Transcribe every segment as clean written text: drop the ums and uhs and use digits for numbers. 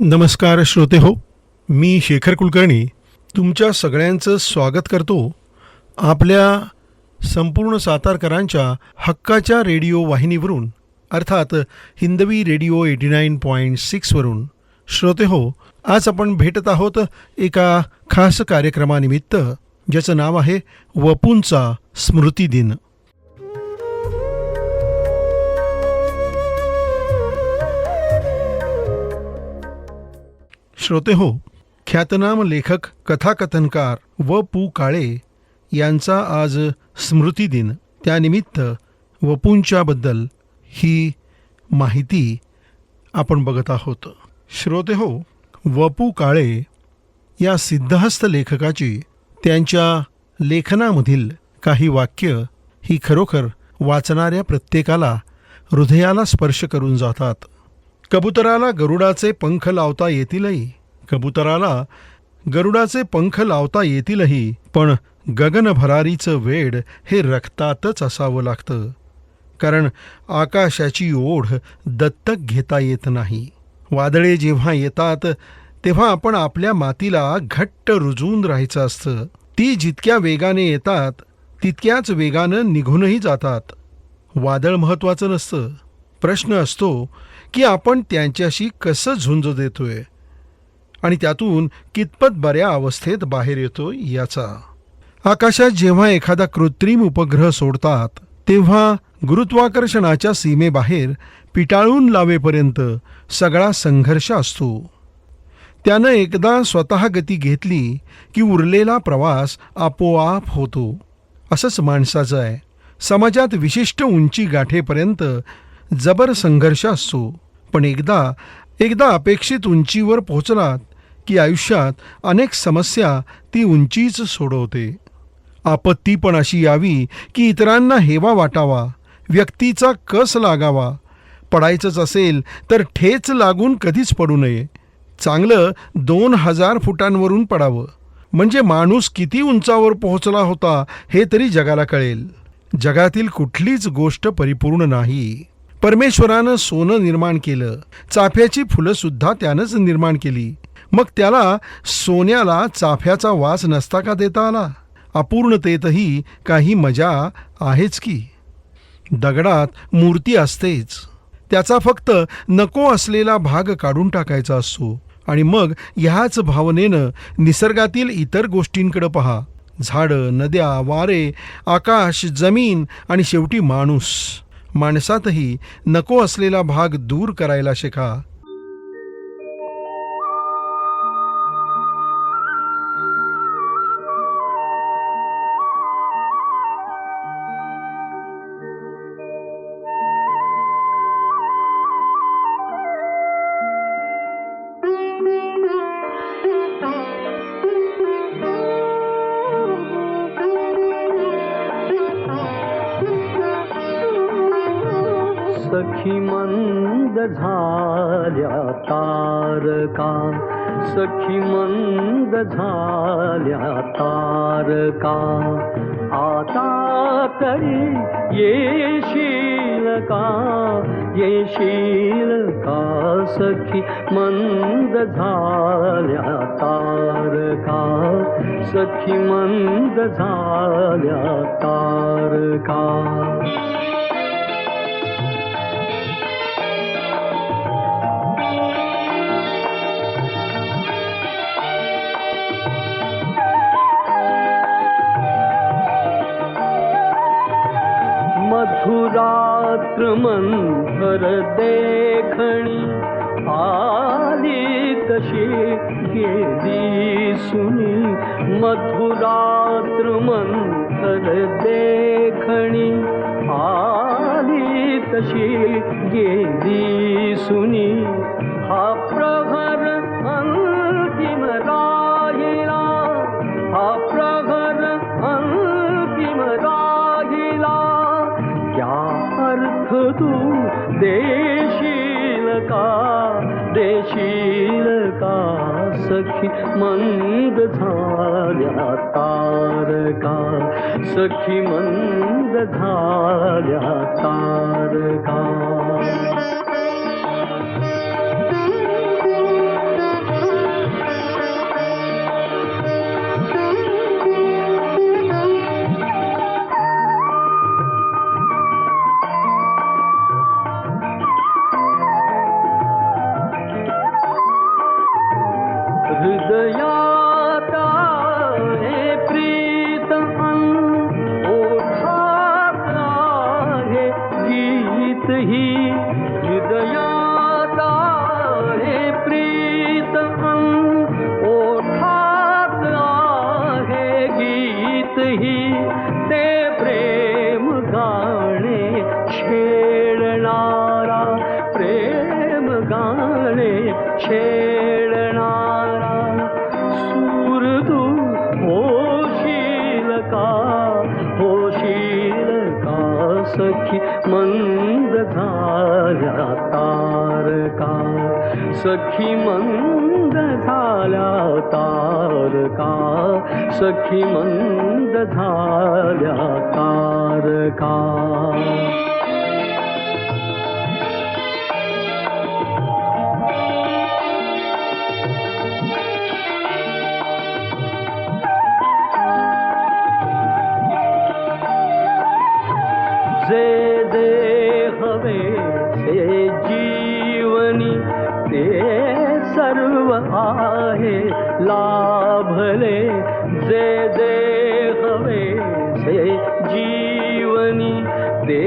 नमस्कार श्रोते हो, मी शेखर कुलकर्णी तुमच्या सगळ्यांचं स्वागत करतो आपल्या संपूर्ण सातारकरांच्या हक्काच्या रेडिओ वाहिनीवरून, अर्थात हिंदवी रेडिओ 89.6वरून. श्रोते हो, आज आपण भेटत आहोत एका खास कार्यक्रमानिमित्त, ज्याचं नाव आहे वपूंचा स्मृती दिन. श्रोते हो, ख्यातनाम लेखक कथाकथनकार व पु काळे यांचा आज स्मृती दिन. त्यानिमित्त वपूंच्याबद्दल ही माहिती आपण बघत आहोत. श्रोते हो, वपू काळे या सिद्धहस्त लेखकाची त्यांच्या लेखनामधील काही वाक्य ही खरोखर वाचणाऱ्या प्रत्येकाला हृदयाला स्पर्श करून जातात. कबुतराला गरुडाचे पंख लावता येतीलही, कबुतराला गरुडाचे पंख लावता येतीलही, पण गगनभरारीचं वेड हे रक्तातच असावं लागतं, कारण आकाशाची ओढ दत्तक घेता येत नाही. वादळे जेव्हा येतात तेव्हा आपण आपल्या मातीला घट्ट रुजवून राहायचं असतं. ती जितक्या वेगाने येतात तितक्याच वेगानं निघूनही जातात. वादळ महत्त्वाचं नसतं, प्रश्न असतो की आपण त्यांच्याशी कसं झुंज देतोय आणि त्यातून कितपत बऱ्या अवस्थेत बाहेर येतोय याचा. आकाशात जेव्हा एखादा कृत्रिम उपग्रह सोडतात तेव्हा गुरुत्वाकर्षणाच्या सीमेबाहेर पिटाळून लावेपर्यंत सगळा संघर्ष असतो. त्यानं एकदा स्वतः गती घेतली की उरलेला प्रवास आपोआप होतो. असंच माणसाचं आहे. समाजात विशिष्ट उंची गाठेपर्यंत जबर संघर्ष असतो, पण एकदा अपेक्षित उंचीवर पोहोचलात की आयुष्यात अनेक समस्या ती उंचीच सोडवते. आपत्ती पण अशी यावी की इतरांना हेवा वाटावा, व्यक्तीचा कस लागावा. पडायचंच असेल तर ठेच लागून कधीच पडू नये. चांगलं 2000 फुटांवरून पडावं, म्हणजे माणूस किती उंचावर पोहोचला होता हे तरी जगाला कळेल. जगातील कुठलीच गोष्ट परिपूर्ण नाही. परमेश्वरानं सोनं निर्माण केलं, चाफ्याची फुलंसुद्धा त्यानंच निर्माण केली. मग त्याला सोन्याला चाफ्याचा वास नसता का देता आला? अपूर्णतेतही काही मजा आहेच की. दगडात मूर्ती असतेच, त्याचा फक्त नको असलेला भाग काढून टाकायचा असतो आणि मग ह्याच भावनेनं निसर्गातील इतर गोष्टींकडे पहा. झाडं, नद्या, वारे, आकाश, जमीन आणि शेवटी माणूस. माणसातही नको असलेला भाग दूर करायला शिका. सखी मंद झाल्या तारका, सखी मंद झाल्या तारका, आता तरी येशील का, येशील का. सखी मंद झाल्या तारका, सखी मंद झाल्या तारका. मधुरात्र मंथर देखणी, आली तशी गेली सुनी. मधुरात्र मंथर देखणी, आली तशी गेली सुनी. हा प्रहर अंतिम राहिला, हा प्रहर अंतिम राहिला. क्या अर्थ तू देशील का, देशील का. सखी मंद झाल्या तारका, सखी मंद झाल्या तारका. गीत ही हृदयात आहे प्रीत ओठात आहे गीत ही ते प्रेम गाणे छेडणारा प्रेम गाणे छेडणारा सूर तू होशील का सखी मंद झाल्या तारका सखी मंद झाल्या तारका सखी मंद झाल्या तारका जे जे हवे से जीवनी ते सर्व आहे लाभले जे जे हवे से जीवनी ते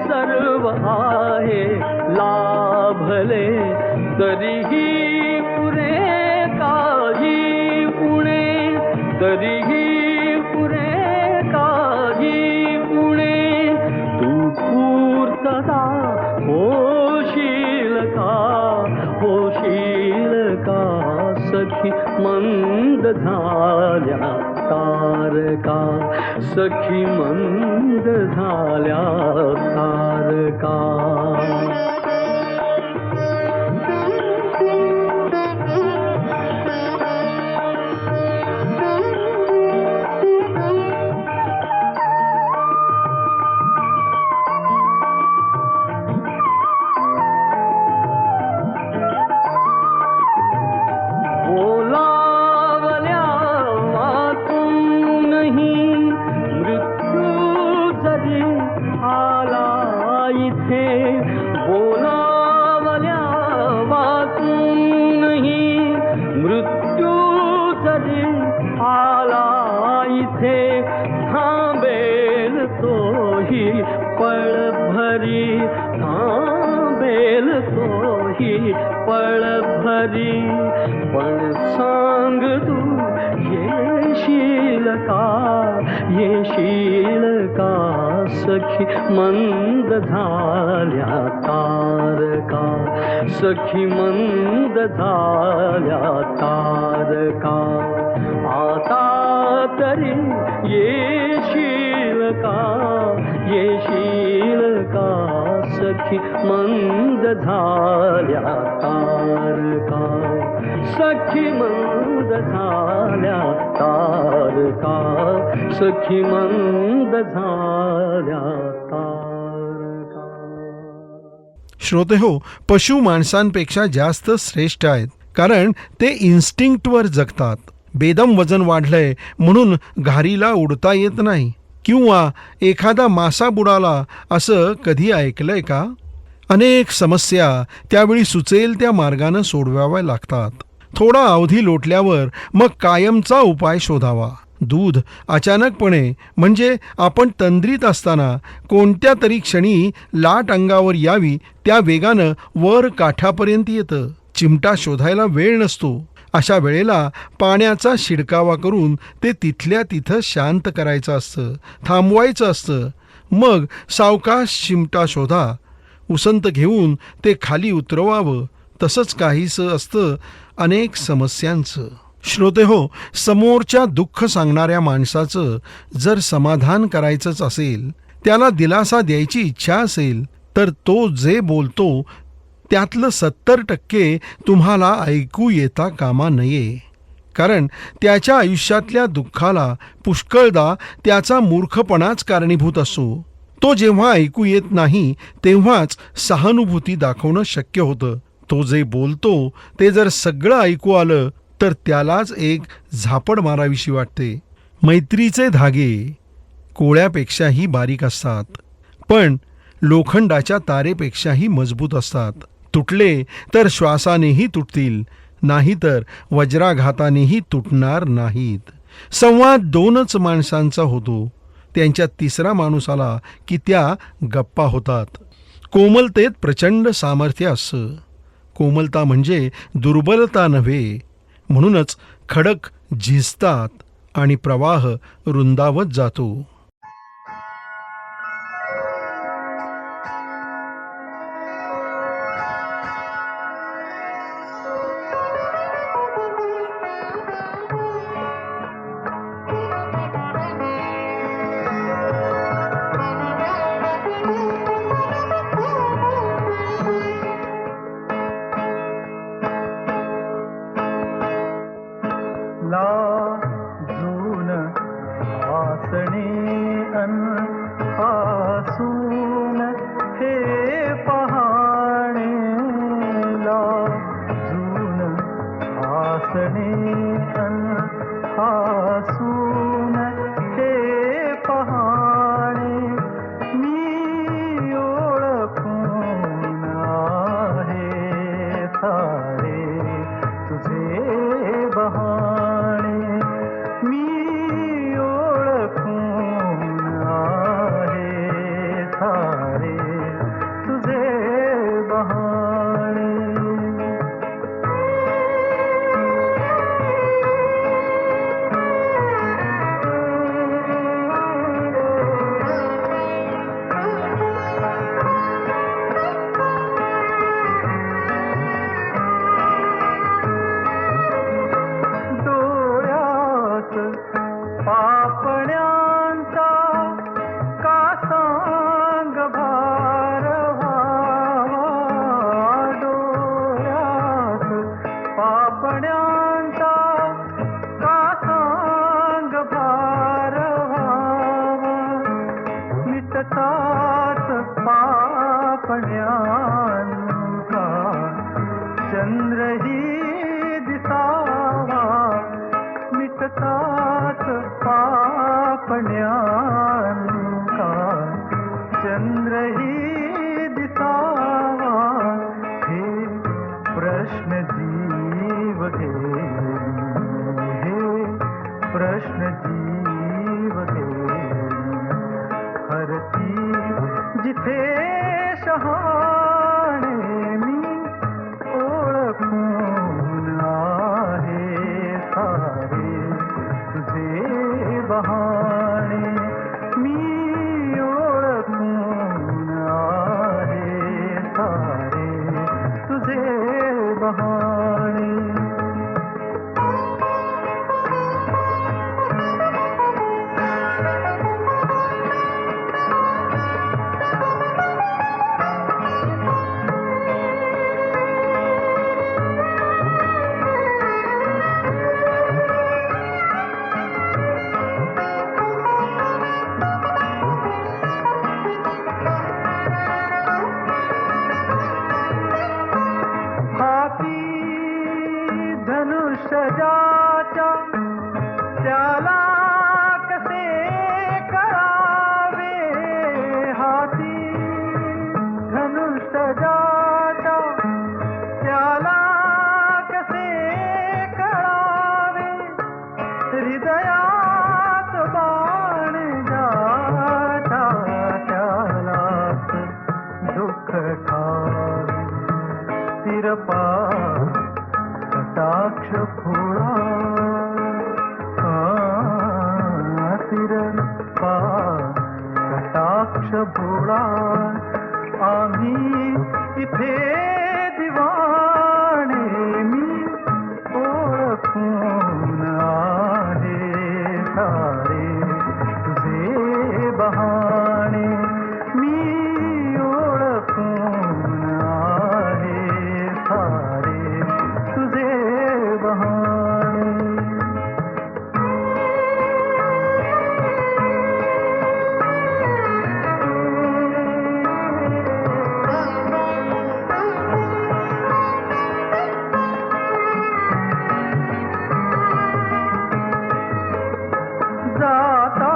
सर्व आहे लाभले तरीही पुरे काही उणे तरीही पुरे काही उणे पूर्तता होशील का सखी मंद झाल्या तारका सखी मंद झाल्या तारका पळ भरी पण सांग तू येशील का सखी मंद झाल्या तारका सखी मंद झाल्या तारका आता तरी येशील का सखी मंद झाल्या तारका सखी मंद झाल्या तारका सखी मंद झाल्या तारका. श्रोतेहो, पशु माणसांपेक्षा जास्त श्रेष्ठ आहेत, कारण ते इन्स्टिंक्टवर जगतात. बेदम वजन वाढलंय म्हणून घारीला उडता येत नाही किंवा एखादा मासा बुडाला असं कधी ऐकलंय का? अनेक समस्या त्यावेळी सुचेल त्या मार्गानं सोडवाव्या लागतात. थोडा अवधी लोटल्यावर मग कायमचा उपाय शोधावा. दूध अचानकपणे म्हणजे आपण तंद्रीत असताना कोणत्या तरी क्षणी लाट अंगावर यावी त्या वेगानं वर काठापर्यंत येतं. चिमटा शोधायला वेळ नसतो. अशा वेळेला पाण्याचा शिडकावा करून ते तिथल्या तिथं शांत करायचं असतं, थांबवायचं असतं. मग सावकाश चिमटा शोधा, उसंत घेऊन ते खाली उतरवावं. तसंच काहीसं असतं अनेक समस्यांचं. श्रोतेहो, समोरच्या दुःख सांगणाऱ्या माणसाचं जर समाधान करायचंच असेल, त्याला दिलासा द्यायची इच्छा असेल, तर तो जे बोलतो त्यातलं 70% तुम्हाला ऐकू येता कामा नये. कारण त्याच्या आयुष्यातल्या दुःखाला पुष्कळदा त्याचा मूर्खपणाच कारणीभूत असतो. तो जेव्हा ऐकू येत नाही तेव्हाच सहानुभूती दाखवणं शक्य होतं. तो जे बोलतो ते जर सगळं ऐकू आलं तर त्यालाच एक झापड मारावीशी वाटते. मैत्रीचे धागे कोळ्यापेक्षाही बारीक असतात, पण लोखंडाच्या तारेपेक्षाही मजबूत असतात. तुटले तर श्वासानेही तुटतील, नाहीतर वज्राघातानेही तुटणार नाहीत. संवाद 2च माणसांचा होतो. त्यांच्यात तिसरा माणूस आला की त्या गप्पा होतात. कोमलतेत प्रचंड सामर्थ्य असं. कोमलता म्हणजे दुर्बलता नव्हे. म्हणूनच खडक झिजतात आणि प्रवाह रुंदावत जातो. लाजून आसणे अन आसून हे पहाणे, लाजून आसणे अन आसून हे पहाणे, मी ओळखून आहे सारे तुझे बहाणे, मी ओळखून आहे सारे तुझे बहाणे. डोळ्यात पापण्यांचा का सांग भार व्हावा, डोळ्यात पापण्यांचा का सांग भार व्हावा, मिटतात पापण्यांका चंद्रही दिसावा, मिटतात पापण्यांका चंद्रही दिसावा, हे प्रश्न जीव घे, हे प्रश्न जीव घे, हरती जिथे शहाणे, मी ओळखून आहे सारे तुझे बहाणे, मी ओळखून आहे सारे तुझे बहाणे. हाती धनुष्यजाच्या त्याला कसे करावे, हाती धनुष्यजाच्या त्याला कसे कळावे, हृदयात बाण जाता त्यालाच दुःख ठावे, तिरपा कटाक्ष फोळा, तिरपा कटाक्ष भोळा, आम्ही इथे दिवाणे, मी ओळखून आहे सारे तुझे बहाणे, मी ओळखून आहे सारे तुझे बहाणे. जाता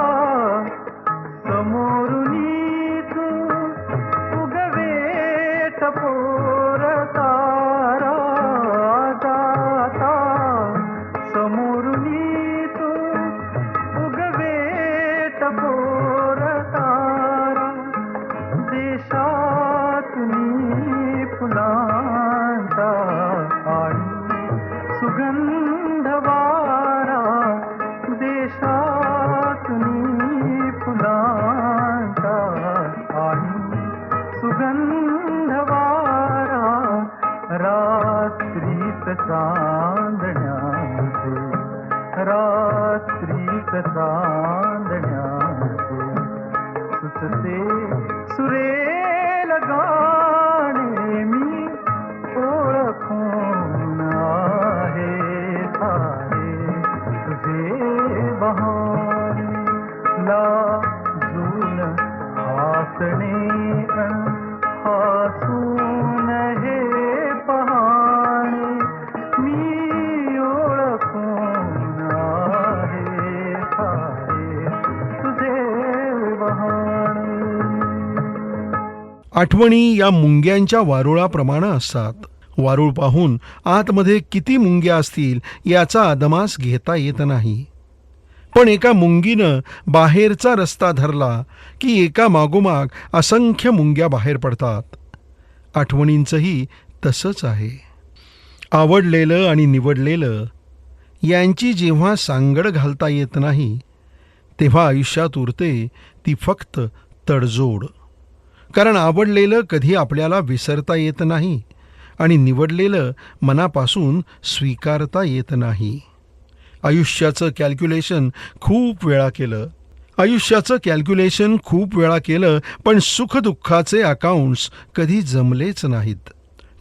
समोर चांदण्याचे रात्रीत चांदण्याचे सुचते सुरेल गाणे मी ओळखून आहे सारे तुझे बहाणे लाजून हसणे हसून हे पहाणे मी ओळखून आहे सारे तुझे बहाणे. आठवणी या मुंग्यांच्या वारुळाप्रमाणे असतात. वारुळ पाहून आतमध्ये किती मुंग्या असतील याचा अदमास घेता येत नाही. पण एका मुंगीनं बाहेरचा रस्ता धरला की एका मागोमाग असंख्य मुंग्या बाहेर पडतात. आठवणींचंही तसंच आहे. आवडलेलं आणि निवडलेलं यांची जेव्हा सांगड घालता येत नाही तेव्हा आयुष्यात उरते ती फक्त तडजोड. कारण आवडलेलं कधी आपल्याला विसरता येत नाही आणि निवडलेलं मनापासून स्वीकारता येत नाही. आयुष्याचं कॅल्क्युलेशन खूप वेळा केलं पण सुखदुःखाचे अकाउंट्स कधी जमलेच नाहीत.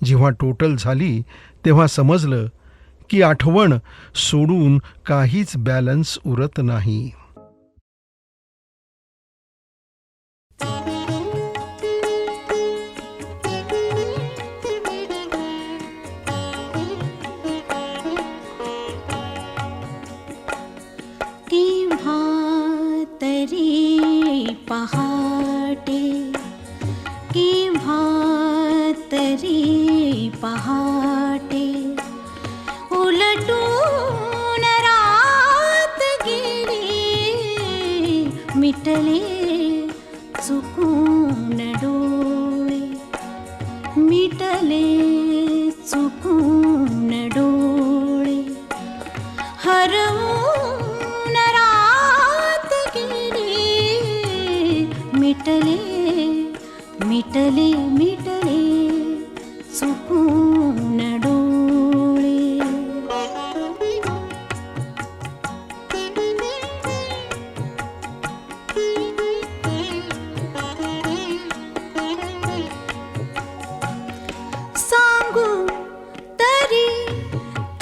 जेव्हा टोटल झाली तेव्हा समजलं की आठवण सोडून काहीच बॅलन्स उरत नाही. पहाटे केव्हा तरी पहाटे उलटून रात गेली मिटले चुकून डोळे मिटले चुकून डोळे हरवून रात गेली मिटले मिटले मिटले चुकून डोळे. सांगू तरी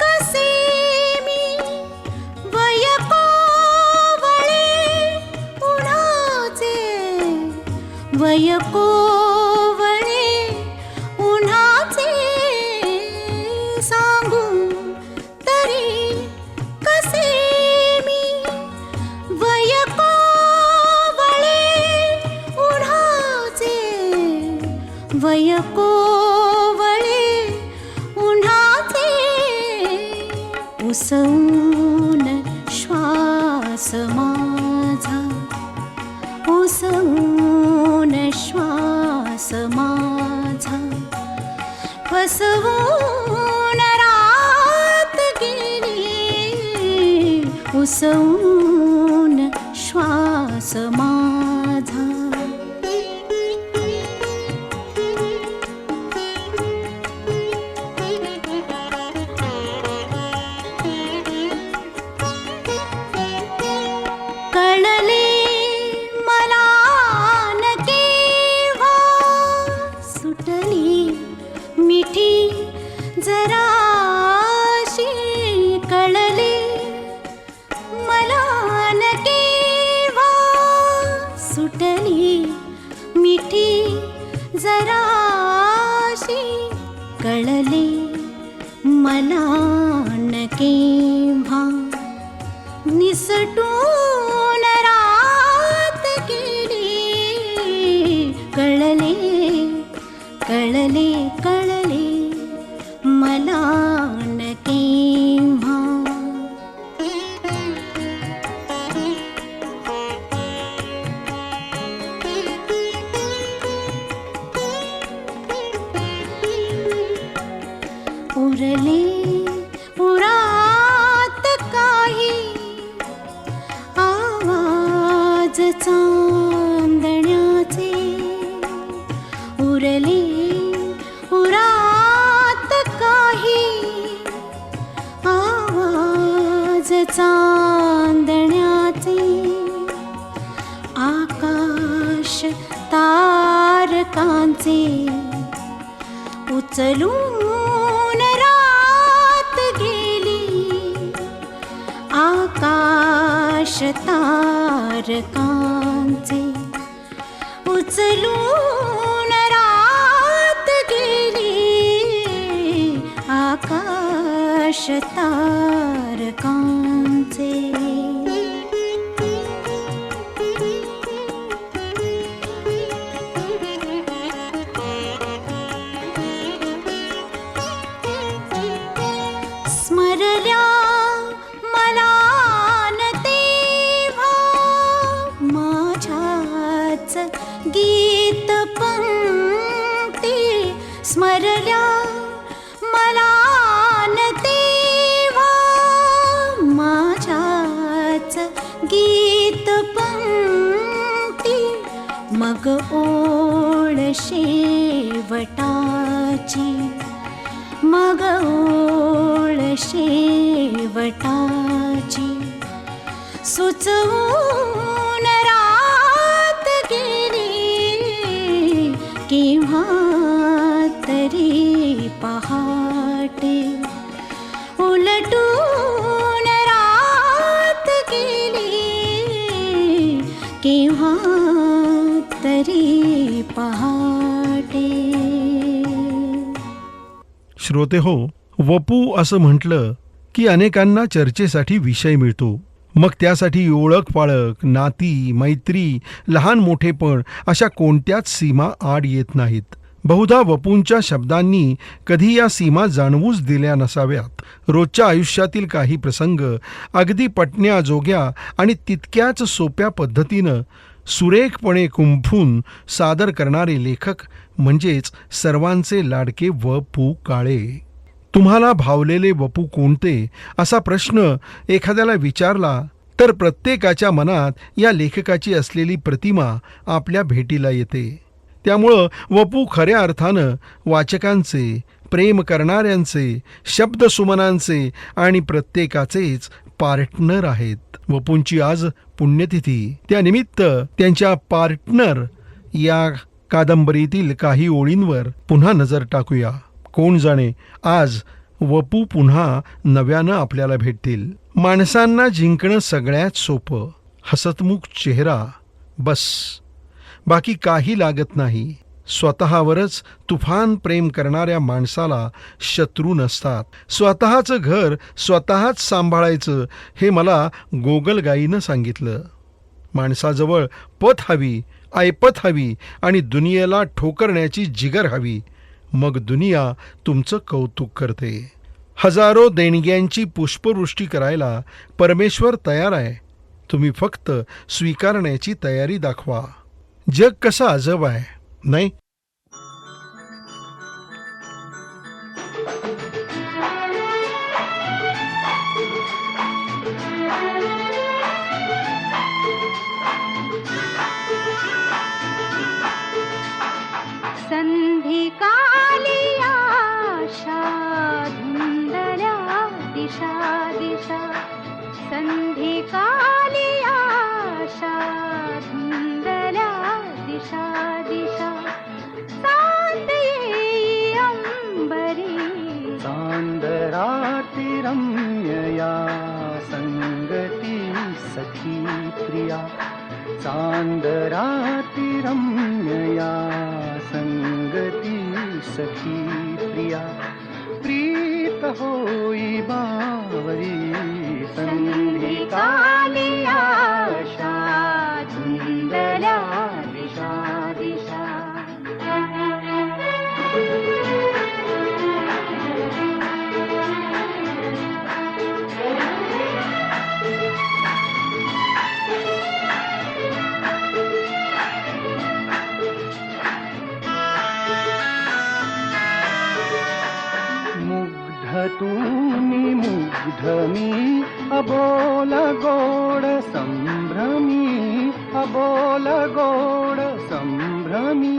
कसे मी वय कोवळे उन्हाचे वय कोवळे उन्हाचे सांगू तरी कसे मी वय कोवळे उन्हाचे वय कोवळे उन्हाचे उसवून श्वास माझा उसवून श्वास माझा फसवून रात गेली उसवून श्वास माझा. कळले मला न केव्हा सुटली मिठी जराशी कळले मला न केव्हा सुटली मिठी जराशी कळले मला न केव्हा निसटून रात गेली कळले कळले कळले मला न केव्हा. उरले उरात काही आवाज चांदण्याचे उरले उरात काही चांदण्याचे आकाश तारकांचे उचलून रात गेली आकाश तारकांचे उचलून रात गेली आकाश तारकांचे. स्मरल्या मला न तेव्हा माझ्याच गीत पंक्ती स्मरल्या मला न तेव्हा माझ्याच गीत पंक्ती मग ओळ शेवटाची मग ओळ शेवटाची सुचवून रात गेली केव्हा तरी पहाटे उलटून रात गेली केव्हा तरी पहाटे. श्रोते हो, वपू असं म्हटलं की अनेकांना चर्चेसाठी विषय मिळतो. मग त्यासाठी ओळख पाळख, नाती, मैत्री, लहान मोठेपण अशा कोणत्याच सीमा आड येत नाहीत. बहुधा वपूंच्या शब्दांनी कधी या सीमा जाणवूच दिल्या नसाव्यात. रोजच्या आयुष्यातील काही प्रसंग अगदी पटण्याजोग्या आणि तितक्याच सोप्या पद्धतीनं सुरेखपणे कुंफून सादर करणारे लेखक म्हणजेच सर्वांचे लाडके व.पु. काळे. तुम्हाला भावलेले वपू कोणते असा प्रश्न एखाद्याला विचारला तर प्रत्येकाच्या मनात या लेखकाची असलेली प्रतिमा आपल्या भेटीला येते. त्यामुळं वपू खऱ्या अर्थानं वाचकांचे, प्रेम करणाऱ्यांचे, शब्दसुमनांचे आणि प्रत्येकाचेच पार्टनर आहेत. वपूंची आज पुण्यतिथी. त्यानिमित्त त्यांच्या पार्टनर या कादंबरीतील काही ओळींवर पुन्हा नजर टाकूया. कोण जाणे आज वपू पुन्हा नव्यानं आपल्याला भेटतील. माणसांना जिंकणं सगळ्यात सोपं. हसतमुख चेहरा बस, बाकी काही लागत नाही. स्वतःवरच तुफान प्रेम करणाऱ्या माणसाला शत्रू नसतात. स्वतःचं घर स्वतःच सांभाळायचं हे मला गोगलगाईनं सांगितलं. माणसाजवळ पत हवी, ऐपत हवी आणि दुनियेला ठोकरण्याची जिगर हवी. मग दुनिया तुमचं कौतुक करते. हजारो देणग्यांची पुष्पवृष्टी करायला परमेश्वर तयार आहे. तुम्ही फक्त स्वीकारण्याची तयारी दाखवा. जग कसं अजब आहे नाही? संधी काली आशा धुंदल्या दिशा दिशा संधी काली आशा धुंदल्या दिशा दिशा सांत येई अंबरी चांदराती रम्यया संगती सखी प्रिया चांदराती रम्यया संगती सखी प्रिया प्रीत होई बावरी संधी काली आशा धुंदल्या दिशा दिशा. तुम्ही मुग्ध मी अबोल गोड संभ्रमी अबोल गोड संभ्रमी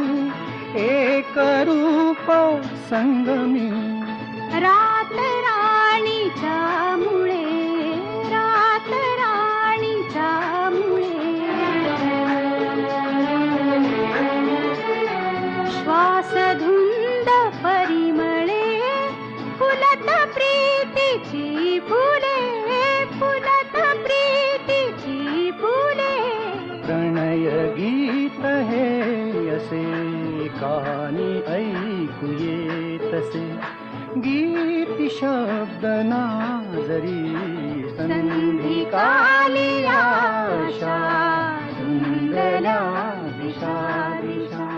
एक रूप संगमी रात राणीच्या मुळे प्रिय गीत हे असे कानी ऐकू येतसे गीती शब्द ना जरी संधी काली आशा धुंदल्या दिशा दिशा.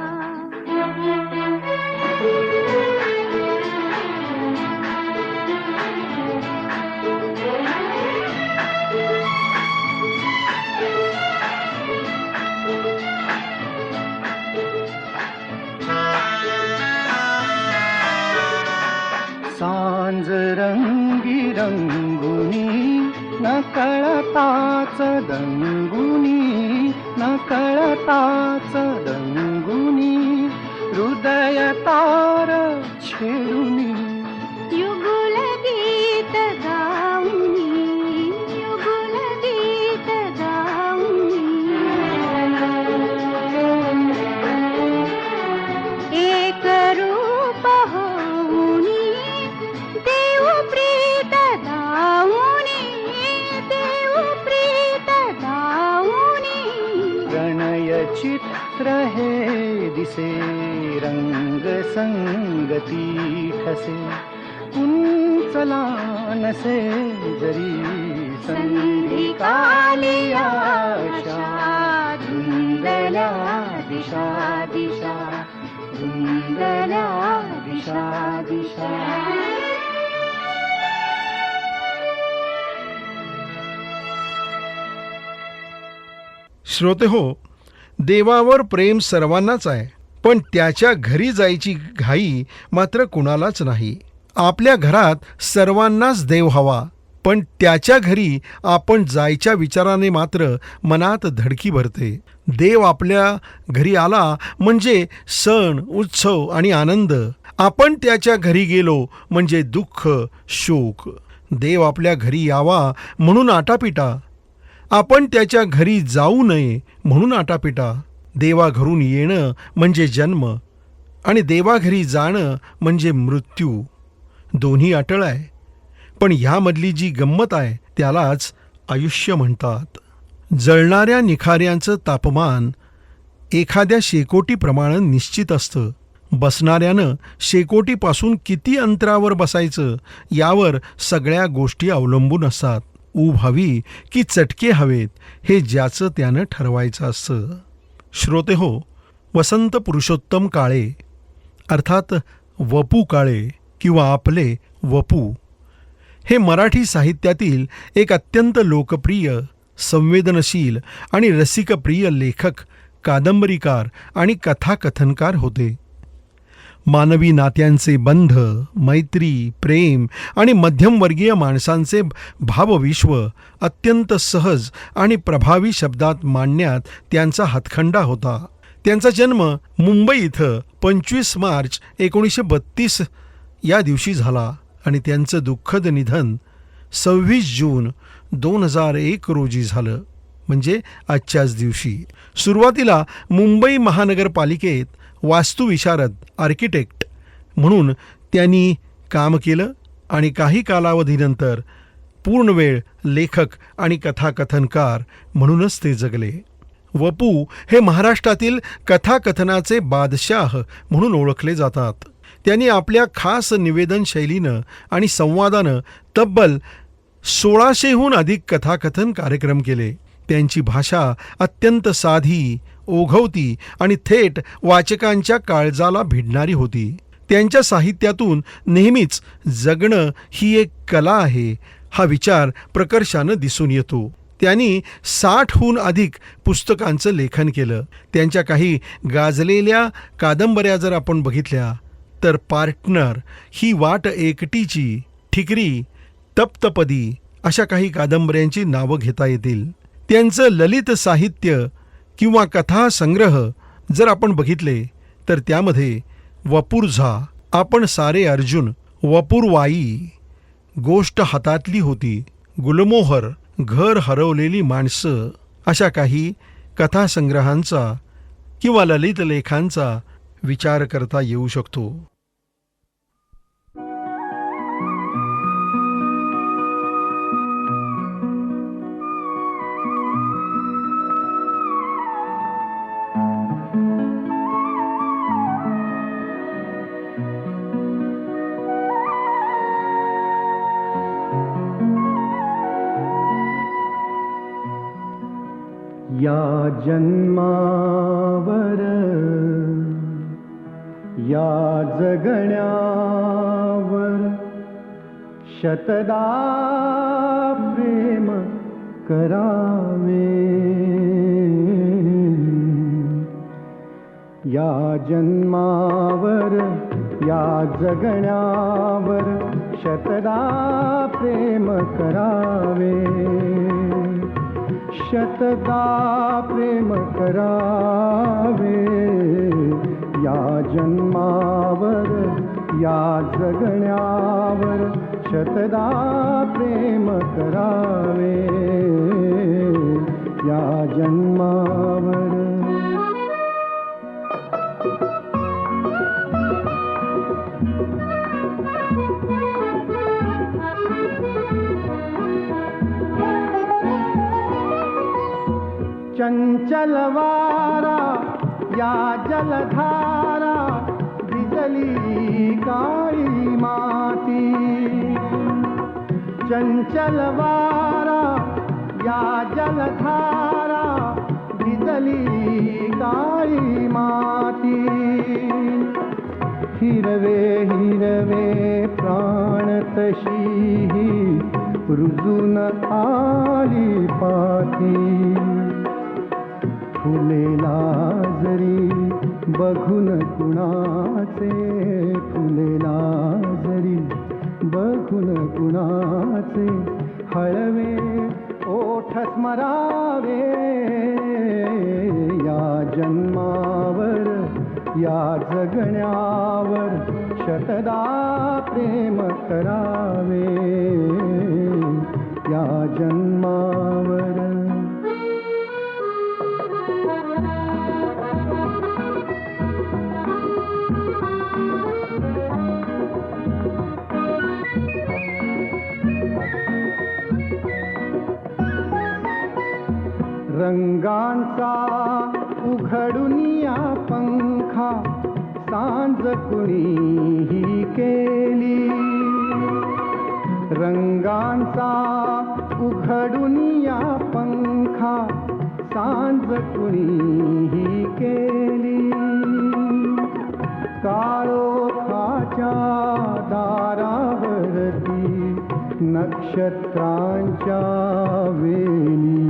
सांज रंगी रंगुनी न कळताच दंगुनी न कळताच दंगुनी हृदय तार छेडुनी युगुल गीत गाऊनी युगुल गीत गाऊनी एक रूप होऊनी देव प्रीत दाऊनी देव प्रीत दाऊनी प्रणय चित्र हे दिसे रंग संगती ठसे उंचला नसे जरी संधी काली आशा धुंदल्या दिशा दिशा धुंदल्या दिशा दिशा. श्रोते हो, देवावर प्रेम सर्वांनाच आहे, पण त्याच्या घरी जायची घाई मात्र कुणालाच नाही. आपल्या घरात सर्वांनाच देव हवा, पण त्याच्या घरी आपण जायच्या विचाराने मात्र मनात धडकी भरते. देव आपल्या घरी आला म्हणजे सण उत्सव आणि आनंद. आपण त्याच्या घरी गेलो म्हणजे दुःख शोक. देव आपल्या घरी यावा म्हणून आटापिटा, आपण त्याच्या घरी जाऊ नये म्हणून आटापिटा. देवाघरून येणं म्हणजे जन्म आणि देवाघरी जाणं म्हणजे मृत्यू. दोन्ही अटळ आहे, पण ह्यामधली जी गंमत आहे त्यालाच आयुष्य म्हणतात. जळणाऱ्या निखाऱ्यांचं तापमान एखाद्या शेकोटीप्रमाणे निश्चित असतं. बसणाऱ्यानं शेकोटीपासून किती अंतरावर बसायचं यावर सगळ्या गोष्टी अवलंबून असतात. ऊब हवी की चटके हवेत हे ज्याचं त्यानं ठरवायचं असतं. श्रोते हो, वसंत पुरुषोत्तम काळे अर्थात वपू काळे किंवा आपले वपू हे मराठी साहित्यातील एक अत्यंत लोकप्रिय, संवेदनशील आणि रसिकप्रिय लेखक, कादंबरीकार आणि कथाकथनकार होते. मानवी नात्यांचे बंध, मैत्री, प्रेम आणि मध्यमवर्गीय माणसांचे भावविश्व अत्यंत सहज आणि प्रभावी शब्दात मांडण्यात त्यांचा हातखंडा होता. त्यांचा जन्म मुंबई इथं 25 मार्च 1932 या दिवशी झाला आणि त्यांचं दुःखद निधन 26 जून 2001 रोजी झालं, म्हणजे आजच्याच दिवशी. सुरुवातीला मुंबई महानगरपालिकेत वास्तुविशारद आर्किटेक्ट म्हणून त्यांनी काम केलं आणि काही कालावधीनंतर पूर्णवेळ लेखक आणि कथाकथनकार म्हणूनच ते जगले. वपू हे महाराष्ट्रातील कथाकथनाचे बादशाह म्हणून ओळखले जातात. त्यांनी आपल्या खास निवेदन शैलीनं आणि संवादानं तब्बल 1600हून अधिक कथाकथन कार्यक्रम केले. त्यांची भाषा अत्यंत साधी, ओघवती आणि थेट वाचकांच्या काळजाला भिडणारी होती. त्यांच्या साहित्यातून नेहमीच जगणं ही एक कला आहे हा विचार प्रकर्षानं दिसून येतो. त्यांनी 60हून अधिक पुस्तकांचं लेखन केलं. त्यांच्या काही गाजलेल्या कादंबऱ्या जर आपण बघितल्या तर पार्टनर, ही वाट एकटीची, ठिकरी, तप्तपदी अशा काही कादंबऱ्यांची नावं घेता येतील. त्यांचं ललित साहित्य किंवा कथासंग्रह जर आपण बघितले तर त्यामध्ये वपुर्झा, आपण सारे अर्जुन, वपुर्वाई, गोष्ट हातातली होती, गुलमोहर, घर हरवलेली माणसं अशा काही कथासंग्रहांचा किंवा ललित लेखांचा विचार करता येऊ शकतो. जन्मावर या जगण्यावर शतदा प्रेम करावे. या जन्मावर या जगण्यावर शतदा प्रेम करावे. शतदा प्रेम करावे. या जन्मावर या जगण्यावर शतदा प्रेम करावे. या जन्मावर चंचल वारा या जलधारा भिजली काळी माती. चंचल वारा या जलधारा भिजली काळी माती. हिरवे हिरवे प्राण तशी रुजून आली पाती. फुलेला जरी बघून कुणाचे फुलेला जरी बघून कुणाचे हळवे ओठ स्मरावे. या जन्मावर या जगण्यावर शतदा प्रेम करावे. या जन्मावर रंगांचा उघडुनिया पंखा सांज कुणीही केली. रंगांचा उघडुनिया पंखा सांज कुणीही केली. काळोखाच्या दारावरती नक्षत्रांच्या वेली.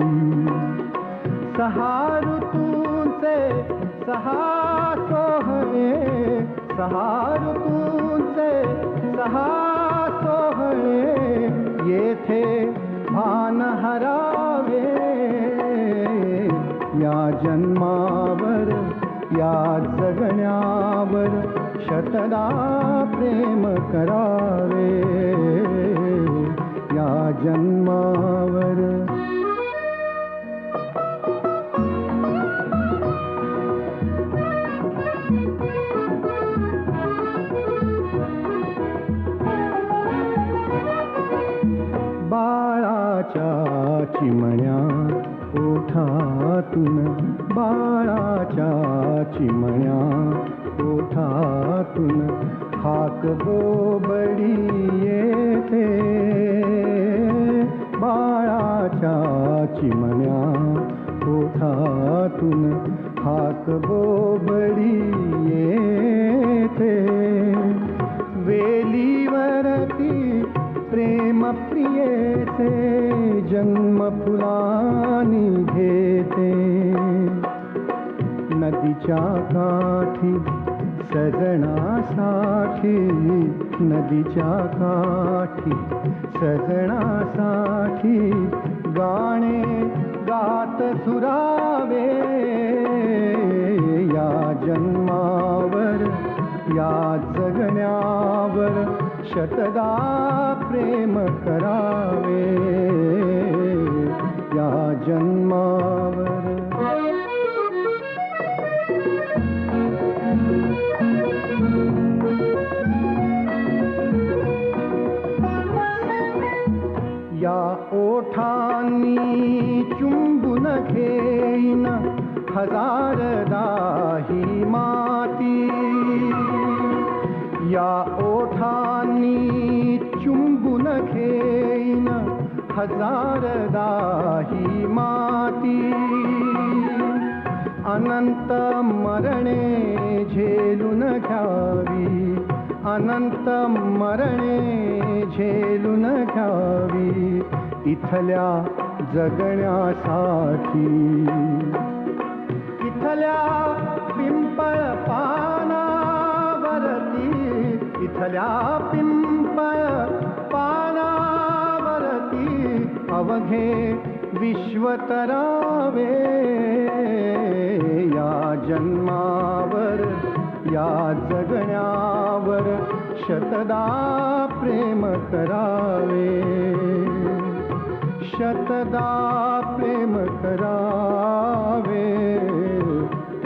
सहा ऋतूंचे सहा सोहळे सहा ऋतूंचे सहा सोहळे येथे भान हरावे. या जन्मावर या जगण्यावर शतदा प्रेम करावे. या जन्मावर बाळाच्या चिमण्या ओठातून बाळाच्या चिमण्या ओठातून हाक बोबडी येते. बाळाच्या चिमण्या ओठातून हाक बोबडी येते. वेलीवरती प्रेम प्रियेचे जन्म फुलानी घेते. नदीच्या काठी सजनासाठी नदीच्या काठी सजनासाठी गाणे गात सुरावे. या जन्मावर या जगण्यावर शतदा प्रेम करावे. या जन्मावर या ओठांनी चुंबून घेईन हजारदा ही माती. या ओठांनी चुंबून घेईन हजारदा ही माती. अनंत मरणे झेलून घ्यावी, अनंत मरणे झेलून घ्यावी इथल्या जगण्यासाठी. इथल्या पिंपळ पानावरती, इथल्या पिंपळ पानावरती अवघे विश्वतरावे. या जन्मावर या जगण्यावर शतदा प्रेम करावे, शतदा प्रेम करावे.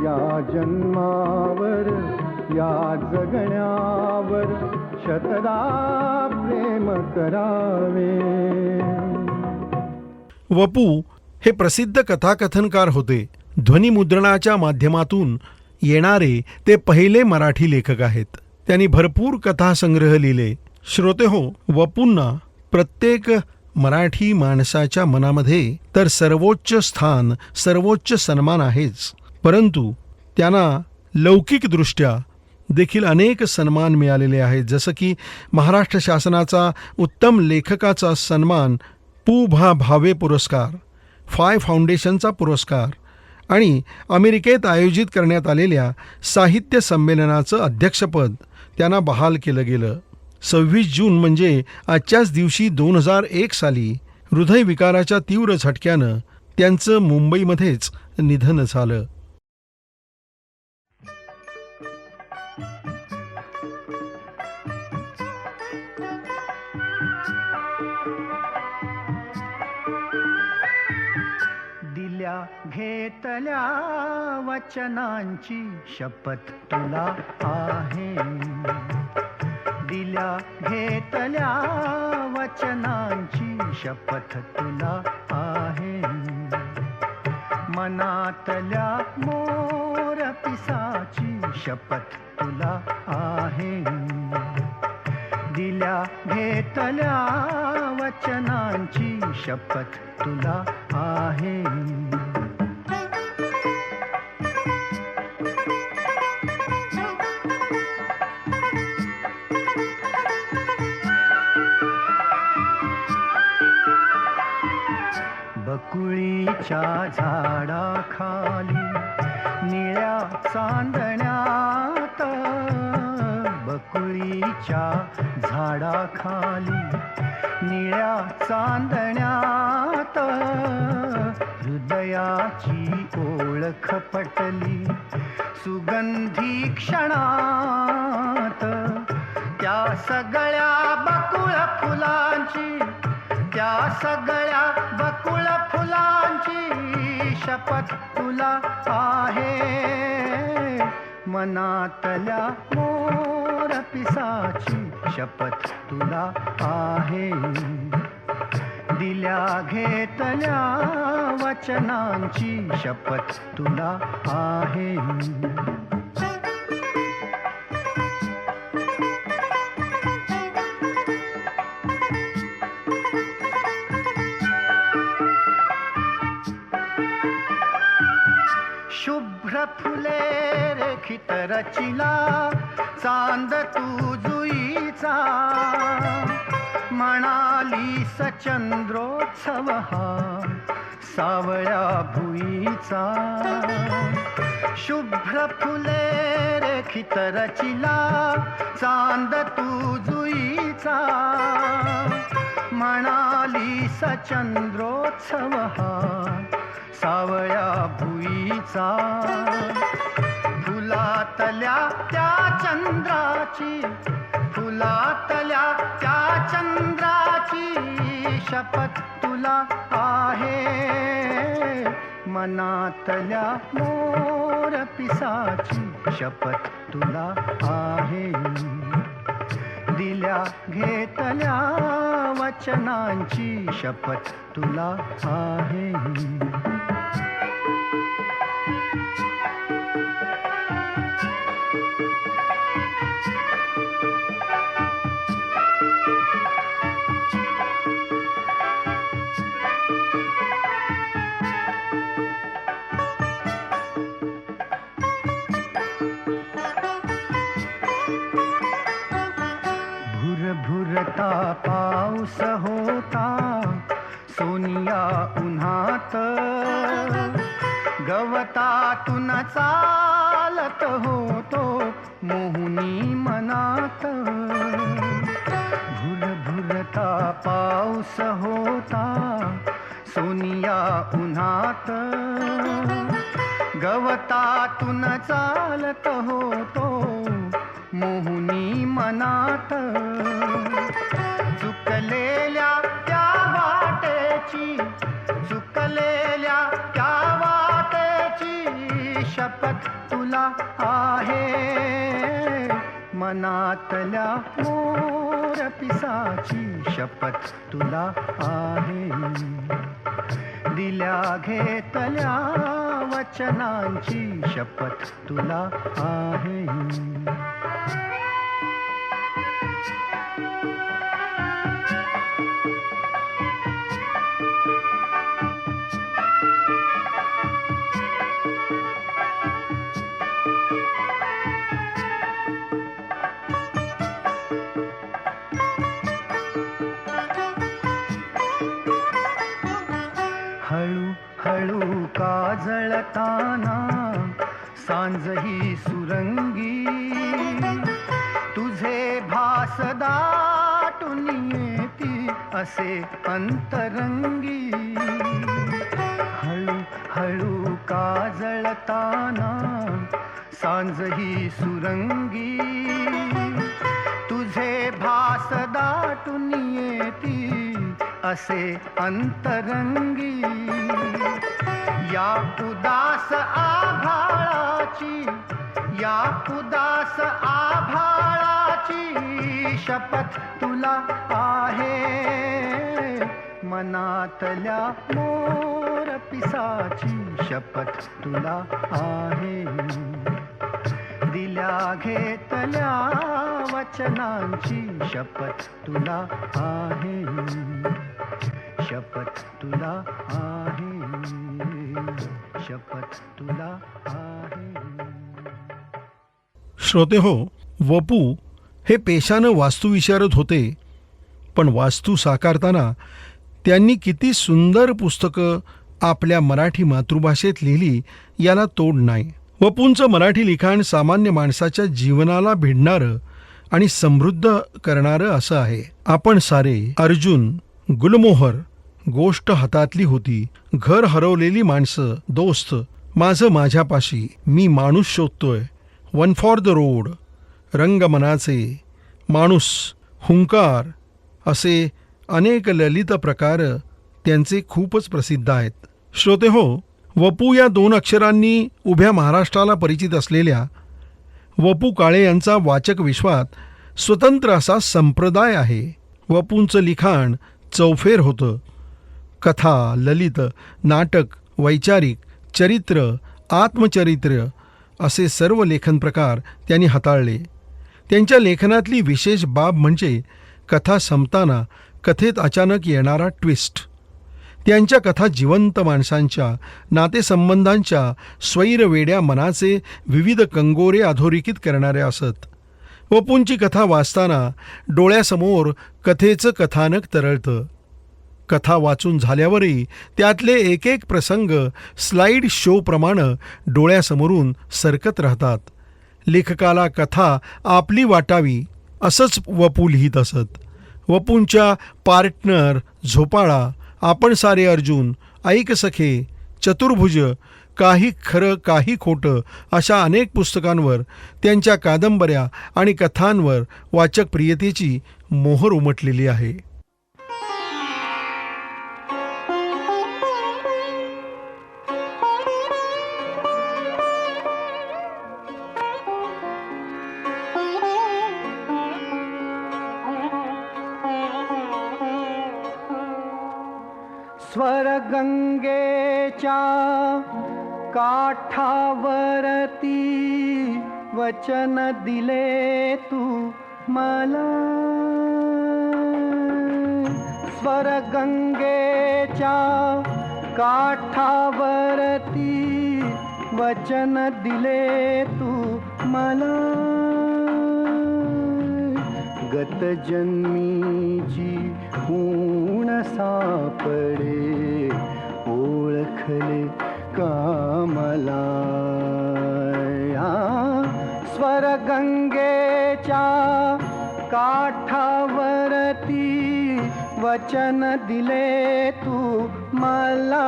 या जन्मावर या जगण्यावर शतदा प्रेम करावे. वपू हे प्रसिद्ध कथाकथनकार होते. ध्वनिमुद्रणाच्या माध्यमातून येणारे ते पहिले मराठी लेखक आहेत. त्यांनी भरपूर कथासंग्रह लिहिले. श्रोतेहो, वपूंना प्रत्येक मराठी माणसाच्या मनामध्ये तर सर्वोच्च स्थान, सर्वोच्च सन्मान आहेच, परंतु त्यांना लौकिकदृष्ट्या देखील अनेक सन्मान मिळालेले आहेत. जसं की महाराष्ट्र शासनाचा उत्तम लेखकाचा सन्मान पु. भा. भावे पुरस्कार, फाय फाउंडेशनचा पुरस्कार आणि अमेरिकेत आयोजित करण्यात आलेल्या साहित्य संमेलनाचं अध्यक्षपद त्यांना बहाल केलं गेलं. 26 जून म्हणजे आजच्याच दिवशी 2001 साली हृदयविकाराच्या तीव्र झटक्यानं त्यांचं मुंबईमध्येच निधन झालं. दिल्या घेतल्या वचनांची शपथ तुला आहे, दिल्या घेतल्या वचनांची शपथ तुला आहे. मनातल्या मोर पिसाची शपथ तुला आहे, दिल्या घेतल्या वचनांची शपथ तुला आहे. बकुळीच्या झाडाखाली निळ्या चांदण्यात, बकुळीच्या झाडाखाली निळ्या चांदण्यात हृदयाची ओळख पटली सुगंधी क्षणात. त्या सगळ्या बकुळ फुलांची, त्या सगळ्या बकुळ फुलांची शपथ तुला आहे. मनातल्या मोर पिसाची शपथ तुला आहे, दिल्या घेतल्या वचनांची शपथ तुला आहे. शुभ्र फुले रेखित रचिला चांद तू जुईचा, म्हणाली सचंद्रोत्सव हा सावळ्या भुईचा. शुभ्र फुले रेखित रचिला चांद तू जुईचा, म्हणाली सचंद्रोत्सव हा सावळ्या भुईचा. फुलातल्या त्या चंद्राची, फुलातल्या त्या चंद्राची शपथ तुला आहे. मनातल्या मोर पिसाची शपथ तुला आहे, दिल्या घेतल्या वचनांची शपथ तुला आहे. पाऊस होता सोनिया उन्हात, गवतातून चालत होतो मोहुनी मनात. भुरभुरता पाऊस होता सोनिया उन्हात, गवतातून चालत होतो मोहुनी मनात. चुकलेल्या त्या वाटेची, चुकलेल्या त्या वाटेची शपथ तुला आहे. मनातल्या मोर पिसाची शपथ तुला आहे. दिल्या घेतल्या वचनांची शपथ तुला आहे. हळू हळू काजळताना सांज ही सुरंगी, तुझे भास दाटून येती असे अंतरंगी. हळू हळू काजळताना सांज ही सुरंगी, तुझे भास दाटून येती असे अंतरंगी. या उदास आभाळाची, या उदास आभाळाची शपथ तुला आहे. मनातल्या मोर पिसाची शपथ तुला आहे. दिल्या घेतल्या वचनांची शपथ तुला आहे. शपथ तुला आहे. शपथ तुला आहे. श्रोते हो, वपू हे पेशानं वास्तुविशारद होते, पण वास्तू साकारताना त्यांनी किती सुंदर पुस्तकं आपल्या मराठी मातृभाषेत लिहिली याला तोड नाही. वपूंचं मराठी लिखाण सामान्य माणसाच्या जीवनाला भिडणारं आणि समृद्ध करणारं असं आहे. आपण सारे, अर्जुन, गुलमोहर, गोष्ट हातातली होती, घर हरवलेली माणसं, दोस्त, माझं माझ्यापाशी, मी माणूस शोधतोय, वन फॉर द रोड, रंग मनाचे, माणूस, हुंकार असे अनेक ललित प्रकार त्यांचे खूपच प्रसिद्ध आहेत. श्रोते हो, वपू या 2 अक्षरांनी उभ्या महाराष्ट्राला परिचित असलेल्या वपू काळे यांचा वाचक विश्वात स्वतंत्र असा संप्रदाय आहे. वपूंचं लिखाण चौफेर होतं. कथा, ललित, नाटक, वैचारिक, चरित्र, आत्मचरित्र असे सर्व लेखन प्रकार त्यांनी हाताळले. त्यांच्या लेखनातली विशेष बाब म्हणजे कथा संपताना कथेत अचानक येणारा ट्विस्ट. त्यांच्या कथा जिवंत माणसांच्या, नातेसंबंधांच्या स्वैरवेड्या मनाचे विविध कंगोरे अधोरेखित करणाऱ्या असत. वपूंची कथा वाचताना डोळ्यासमोर कथेचं कथानक तरळतं. कथा वाचून झाल्यावरही त्यातले एक एक प्रसंग स्लाईड शोप्रमाणे डोळ्यासमोरून सरकत राहतात. लेखकाला कथा आपली वाटावी असंच वपू लिहित असत. वपूंच्या पार्टनर, झोपाळा, आपण सारे अर्जुन, ऐक सखे, चतुर्भुज, काही खरं काही खोटं अशा अनेक पुस्तकांवर, त्यांच्या कादंबऱ्या आणि कथांवर वाचक प्रियतेची मोहर उमटलेली आहे. स्वरगंगेच्या काठावरती वचन दिले तू मला. स्वरगंगेच्या काठावरती वचन दिले तू मला. गत जन्मीची खूण सापडे ओळखले कामला स्वरगंगेच्या काठावरती वचन दिले तू मला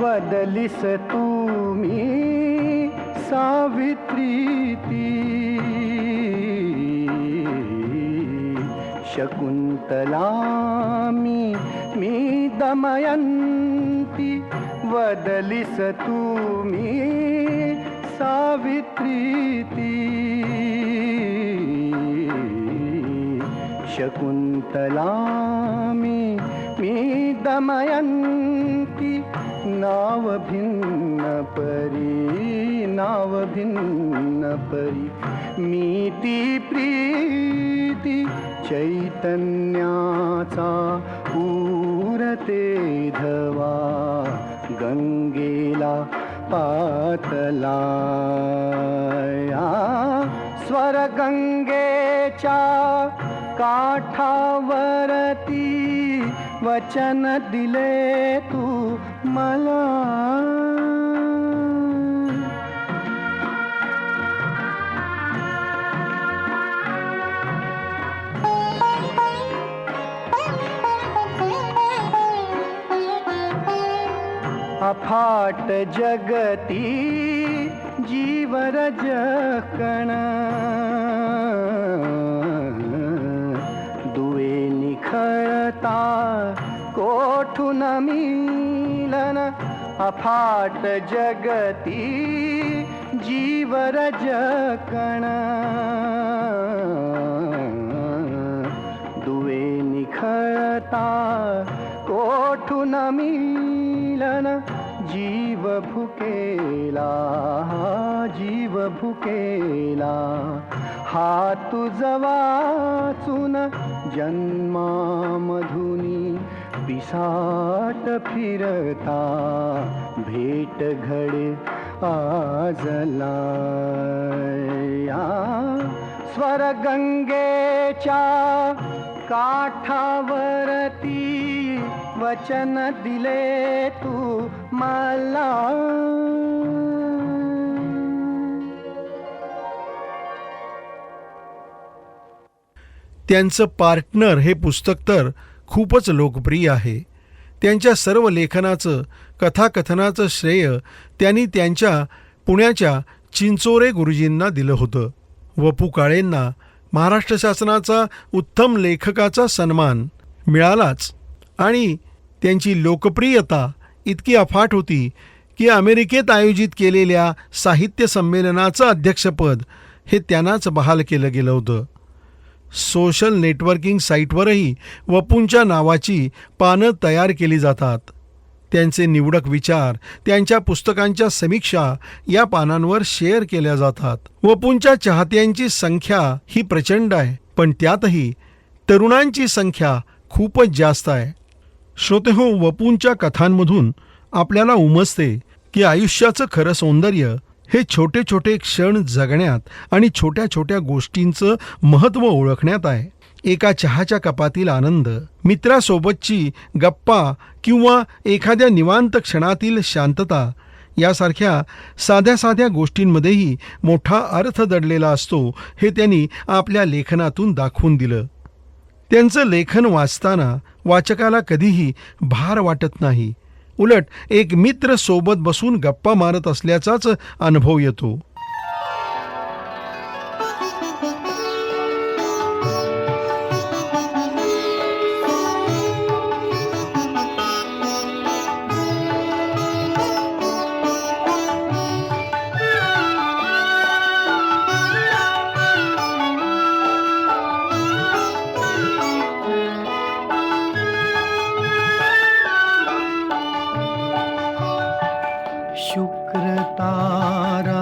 बदलिस तुम्ही सावित्री ती शकुंतला मी दमयंती बदलिस तुम्ही सावित्री ती शकुंतला मी दमयंती नाव भिन्न परी मी ती प्रीती चैतन्याचा उरते धवा गंगेला पातला स्वर गंगेच्या काठावरती वचन दिले तू मला अफाट जगती जीवरज कण दुवे निखळता कोठून मिलन अफाट जगती जीवरज कण दुवे निखळता कोठून मिलन जीव भुकेला हा तुझा वाचून जन्मामधुनी पिसाट फिरता भेट घडे आजला स्वर गंगेच्या काठावरती वचन दिले तू मला त्यांचं पार्टनर हे पुस्तक तर खूपच लोकप्रिय आहे. त्यांच्या सर्व लेखनाचं कथाकथनाचं श्रेय त्यांनी त्यांच्या पुण्याच्या चिंचोरे गुरुजींना दिलं होतं. वपू काळेंना महाराष्ट्र शासनाचा उत्तम लेखकाचा सन्मान मिळालाच आणि त्यांची लोकप्रियता इतकी अफाट होती की अमेरिकेत आयोजित केलेल्या साहित्य संमेलनाचं अध्यक्षपद हे त्यांनाच बहाल केलं गेलं होतं. सोशल नेटवर्किंग साईटवरही वपूंच्या नावाची पानं तयार केली जातात. त्यांचे निवडक विचार, त्यांच्या पुस्तकांच्या समीक्षा या पानांवर शेअर केल्या जातात. वपूंच्या चाहत्यांची संख्या ही प्रचंड आहे, पण त्यातही तरुणांची संख्या खूपच जास्त आहे. श्रोतेहो, वपूंच्या कथांमधून आपल्याला उमजते की आयुष्याचं खरं सौंदर्य हे छोटे छोटे क्षण जगण्यात आणि छोट्या छोट्या गोष्टींचं महत्त्व ओळखण्यात आहे. एका चहाच्या कपातील आनंद, मित्रासोबतची गप्पा किंवा एखाद्या निवांत क्षणातील शांतता यासारख्या साध्या साध्या गोष्टींमध्येही मोठा अर्थ दडलेला असतो हे त्यांनी आपल्या लेखनातून दाखवून दिलं. त्यांचं लेखन वाचताना वाचकाला कधीही भार वाटत नाही, उलट एक मित्र सोबत बसून गप्पा मारत असल्याचाच अनुभव येतो. शुक्र तारा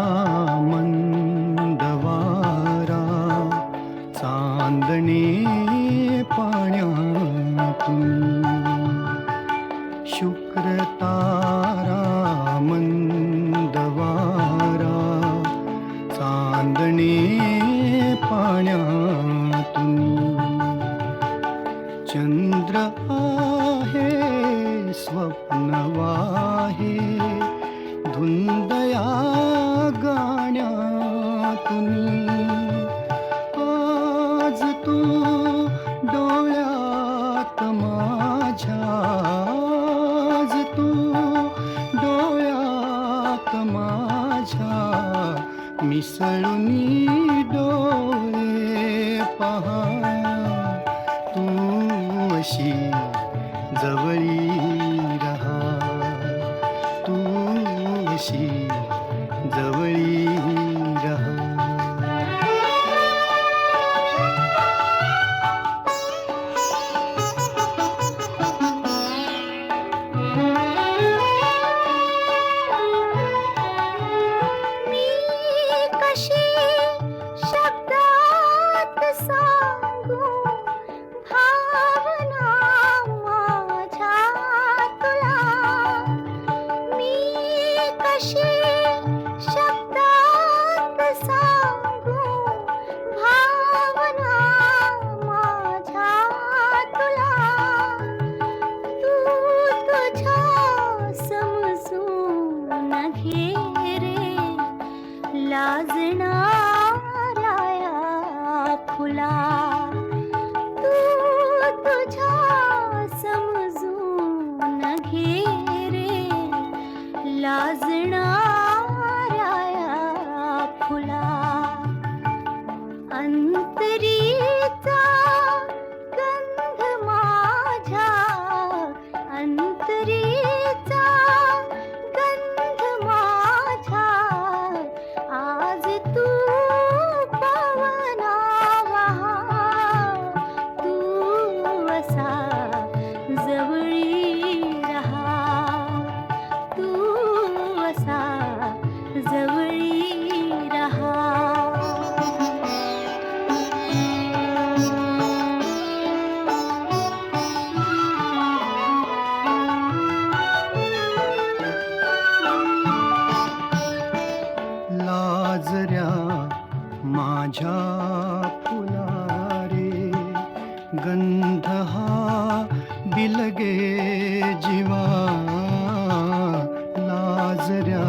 पाण्यातून चंद्र आहे स्वप्न वाहे धुंदया गाण्यातून आज तू डोळ्यात माझ्या आज तू डोळ्यात माझ्या मिसळुनी डोळे पहा तू अशी जवळी रहा तू अशी जवळी रहा मी कशी शब्दात सांगू भावना माझ्या तुला मी कशी शब्दात सांगू भावना माझ्या तुला तू तुझ्या समजून घे रे लाजणाऱ्या फुला तू तुझ्या समजून घे रे लाजणाऱ्या फुला अंतरीचा गंध माझ्या अंतरीचा गंध माझ्या आज तू पवना वहा तू असा जवळी रहा तू असा जवळी रहा लाजऱ्या माझ्या फुला रे गंध हा बिलगे जीवा लाजऱ्या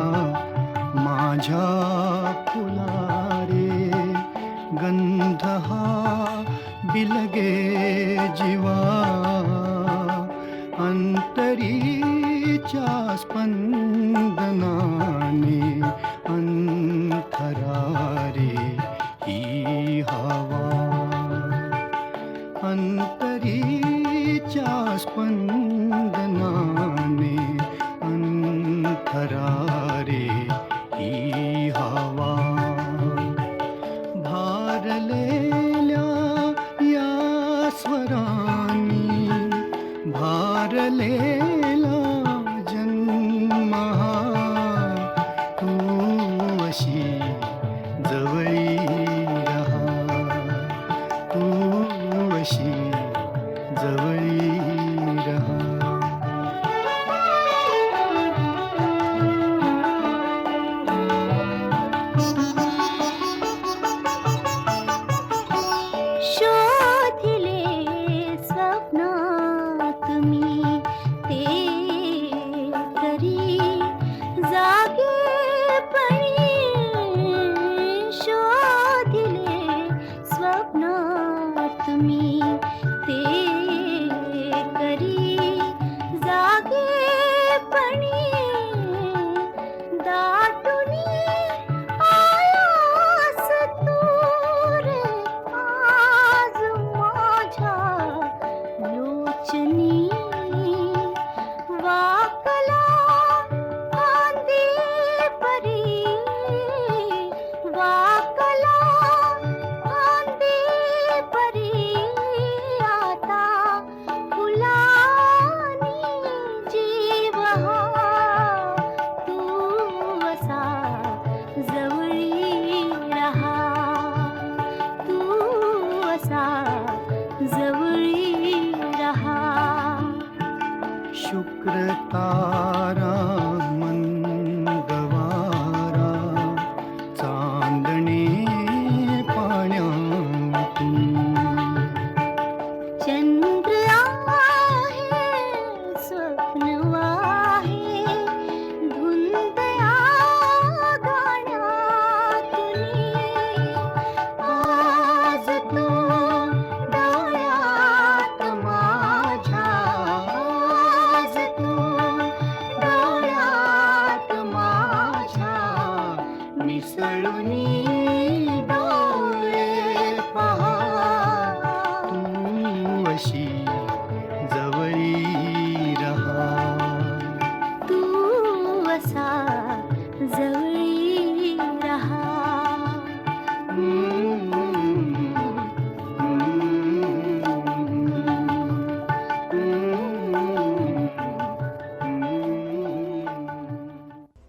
माझ्या फुला रे गंध हा बिलगे जीवा अंतरीच्या स्पंदनाने अंतरारे ही हवा अंतरीच्या स्पंदनाने अंतरारे ही हवा भारलेल्या या स्वरांनी भारलेला जन्म हा तू अशी जवळी रहा तू अशी जवळी रहा शोधिले स्वप्नात मी ते तरी जागेपणी शोधिले स्वप्नात मी ते करी जागेपणी दाटुनी आयास तू रे आज माझ्या लोचनी वाकला फांदी परी वाकला फांदी परी आता फुलानी जीव हा तू असा जवळी रहा तू असा जवळी रहा शुक्र तारा मंगवारा चांदणे पाण्या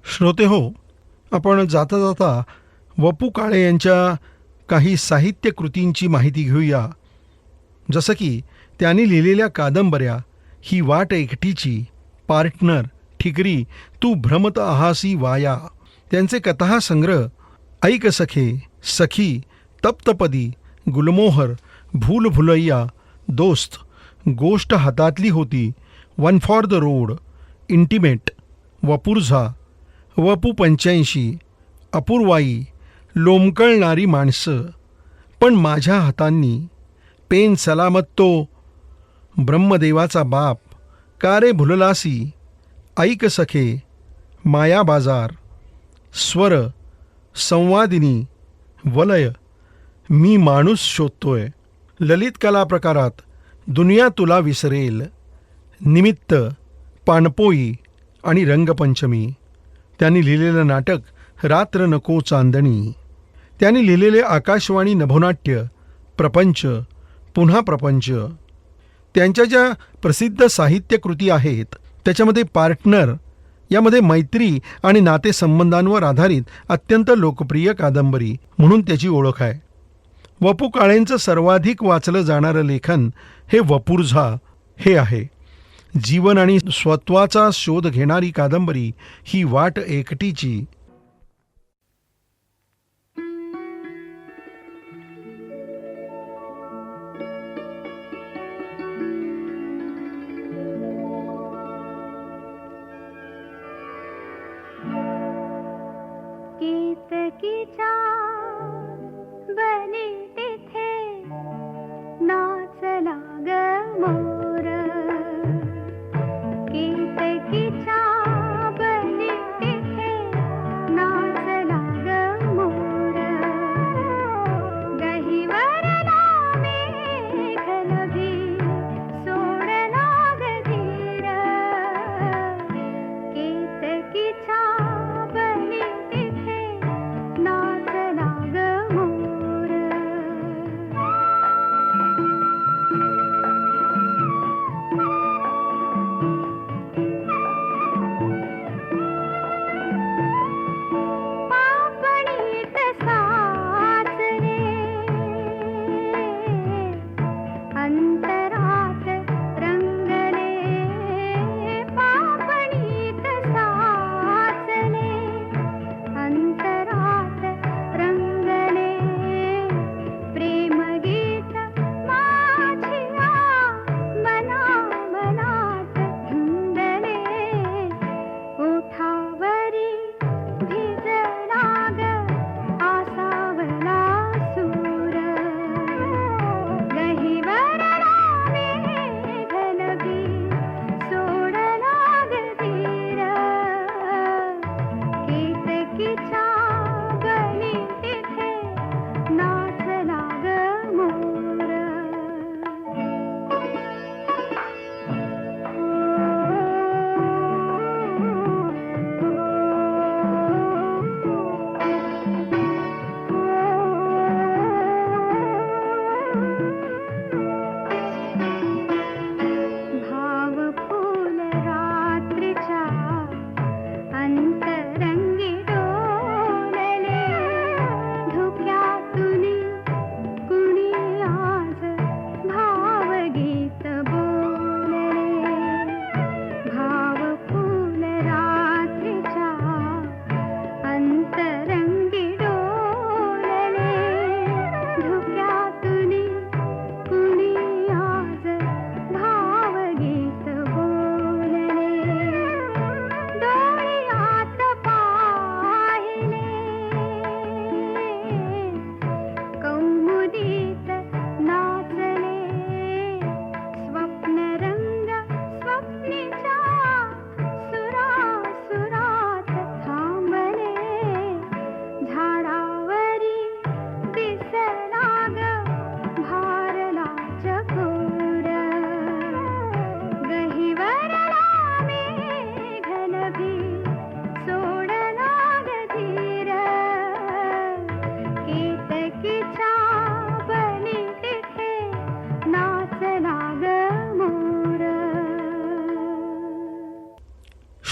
श्रोते हो, आपण जाता जाता वपू काळे यांच्या काही साहित्य कृतींची माहिती घेऊया. जसं की त्यांनी लिहिलेल्या कादंबऱ्या ही वाट एकटीची, पार्टनर, ठिकरी, तू भ्रमत आहासी वाया, त्यांचे कथासंग्रह ऐक सखे, सखी, तप्तपदी, गुलमोहर, भूल भुलैया, दोस्त, गोष्ट हातातली होती, one for the road, intimate, Vapurza, Vapu 85, Apurvai, लोंबकळणारी माणसं, पण माझ्या हातांनी, पेन सलामत तो, ब्रह्मदेवाचा बाप, का रे भुललासी, ऐक सखे, माया बाजार, स्वर, संवादिनी, वलय, मी माणूस शोधतोय, ललित कला प्रकारात दुनिया तुला विसरेल, निमित्त, पाणपोई आणि रंगपंचमी. त्यांनी लिहिलेलं नाटक रात्र नको चांदणी. त्यांनी लिहिलेले आकाशवाणी नभोनाट्य, प्रपंच, पुन्हा प्रपंच. त्यांच्या ज्या प्रसिद्ध साहित्यकृती आहेत त्याच्यामध्ये पार्टनर यामध्ये मैत्री आणि नातेसंबंधांवर आधारित अत्यंत लोकप्रिय कादंबरी म्हणून त्याची ओळख आहे. वपू काळेंचं सर्वाधिक वाचलं जाणारं लेखन हे वपुर्झा हे आहे. जीवन आणि स्वत्वाचा शोध घेणारी कादंबरी ही वाट एकटीची. केतकीच्या बनी तिथे नाचला ग मोर. केतकीच्या बनी तिथे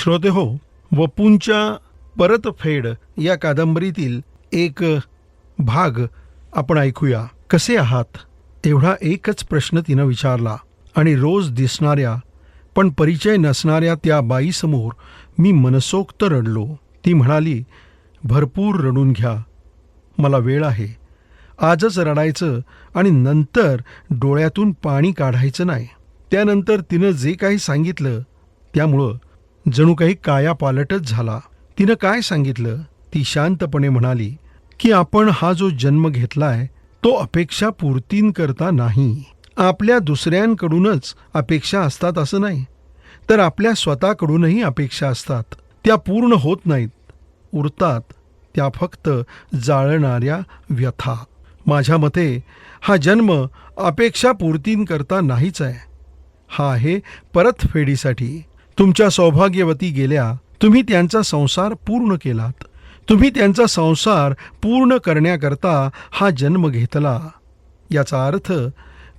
श्रोते हो, वपूंच्या परतफेड या कादंबरीतील एक भाग आपण ऐकूया. कसे आहात, एवढा एकच प्रश्न तिनं विचारला आणि रोज दिसणाऱ्या पण परिचय नसणाऱ्या त्या बाईसमोर मी मनसोक्त रडलो. ती म्हणाली, भरपूर रडून घ्या, मला वेळ आहे. आजच रडायचं आणि नंतर डोळ्यातून पाणी काढायचं नाही. त्यानंतर तिनं जे काही सांगितलं त्यामुळं जणू काही कायापालटच झाला. तिनं काय सांगितलं? ती शांतपणे म्हणाली की आपण हा जो जन्म घेतलाय तो अपेक्षा पूर्तींकरता नाही. आपल्या दुसऱ्यांकडूनच अपेक्षा असतात असं नाही, तर आपल्या स्वतःकडूनही अपेक्षा असतात. त्या पूर्ण होत नाहीत, उरतात त्या फक्त जाळणाऱ्या व्यथा. माझ्या मते हा जन्म अपेक्षा पूर्तींकरता नाहीच आहे. हा आहे परतफेडीसाठी. तुमच्या सौभाग्यवती गेल्या, तुम्ही त्यांचा संसार पूर्ण केलात. तुम्ही त्यांचा संसार पूर्ण करण्याकरता हा जन्म घेतला. याचा अर्थ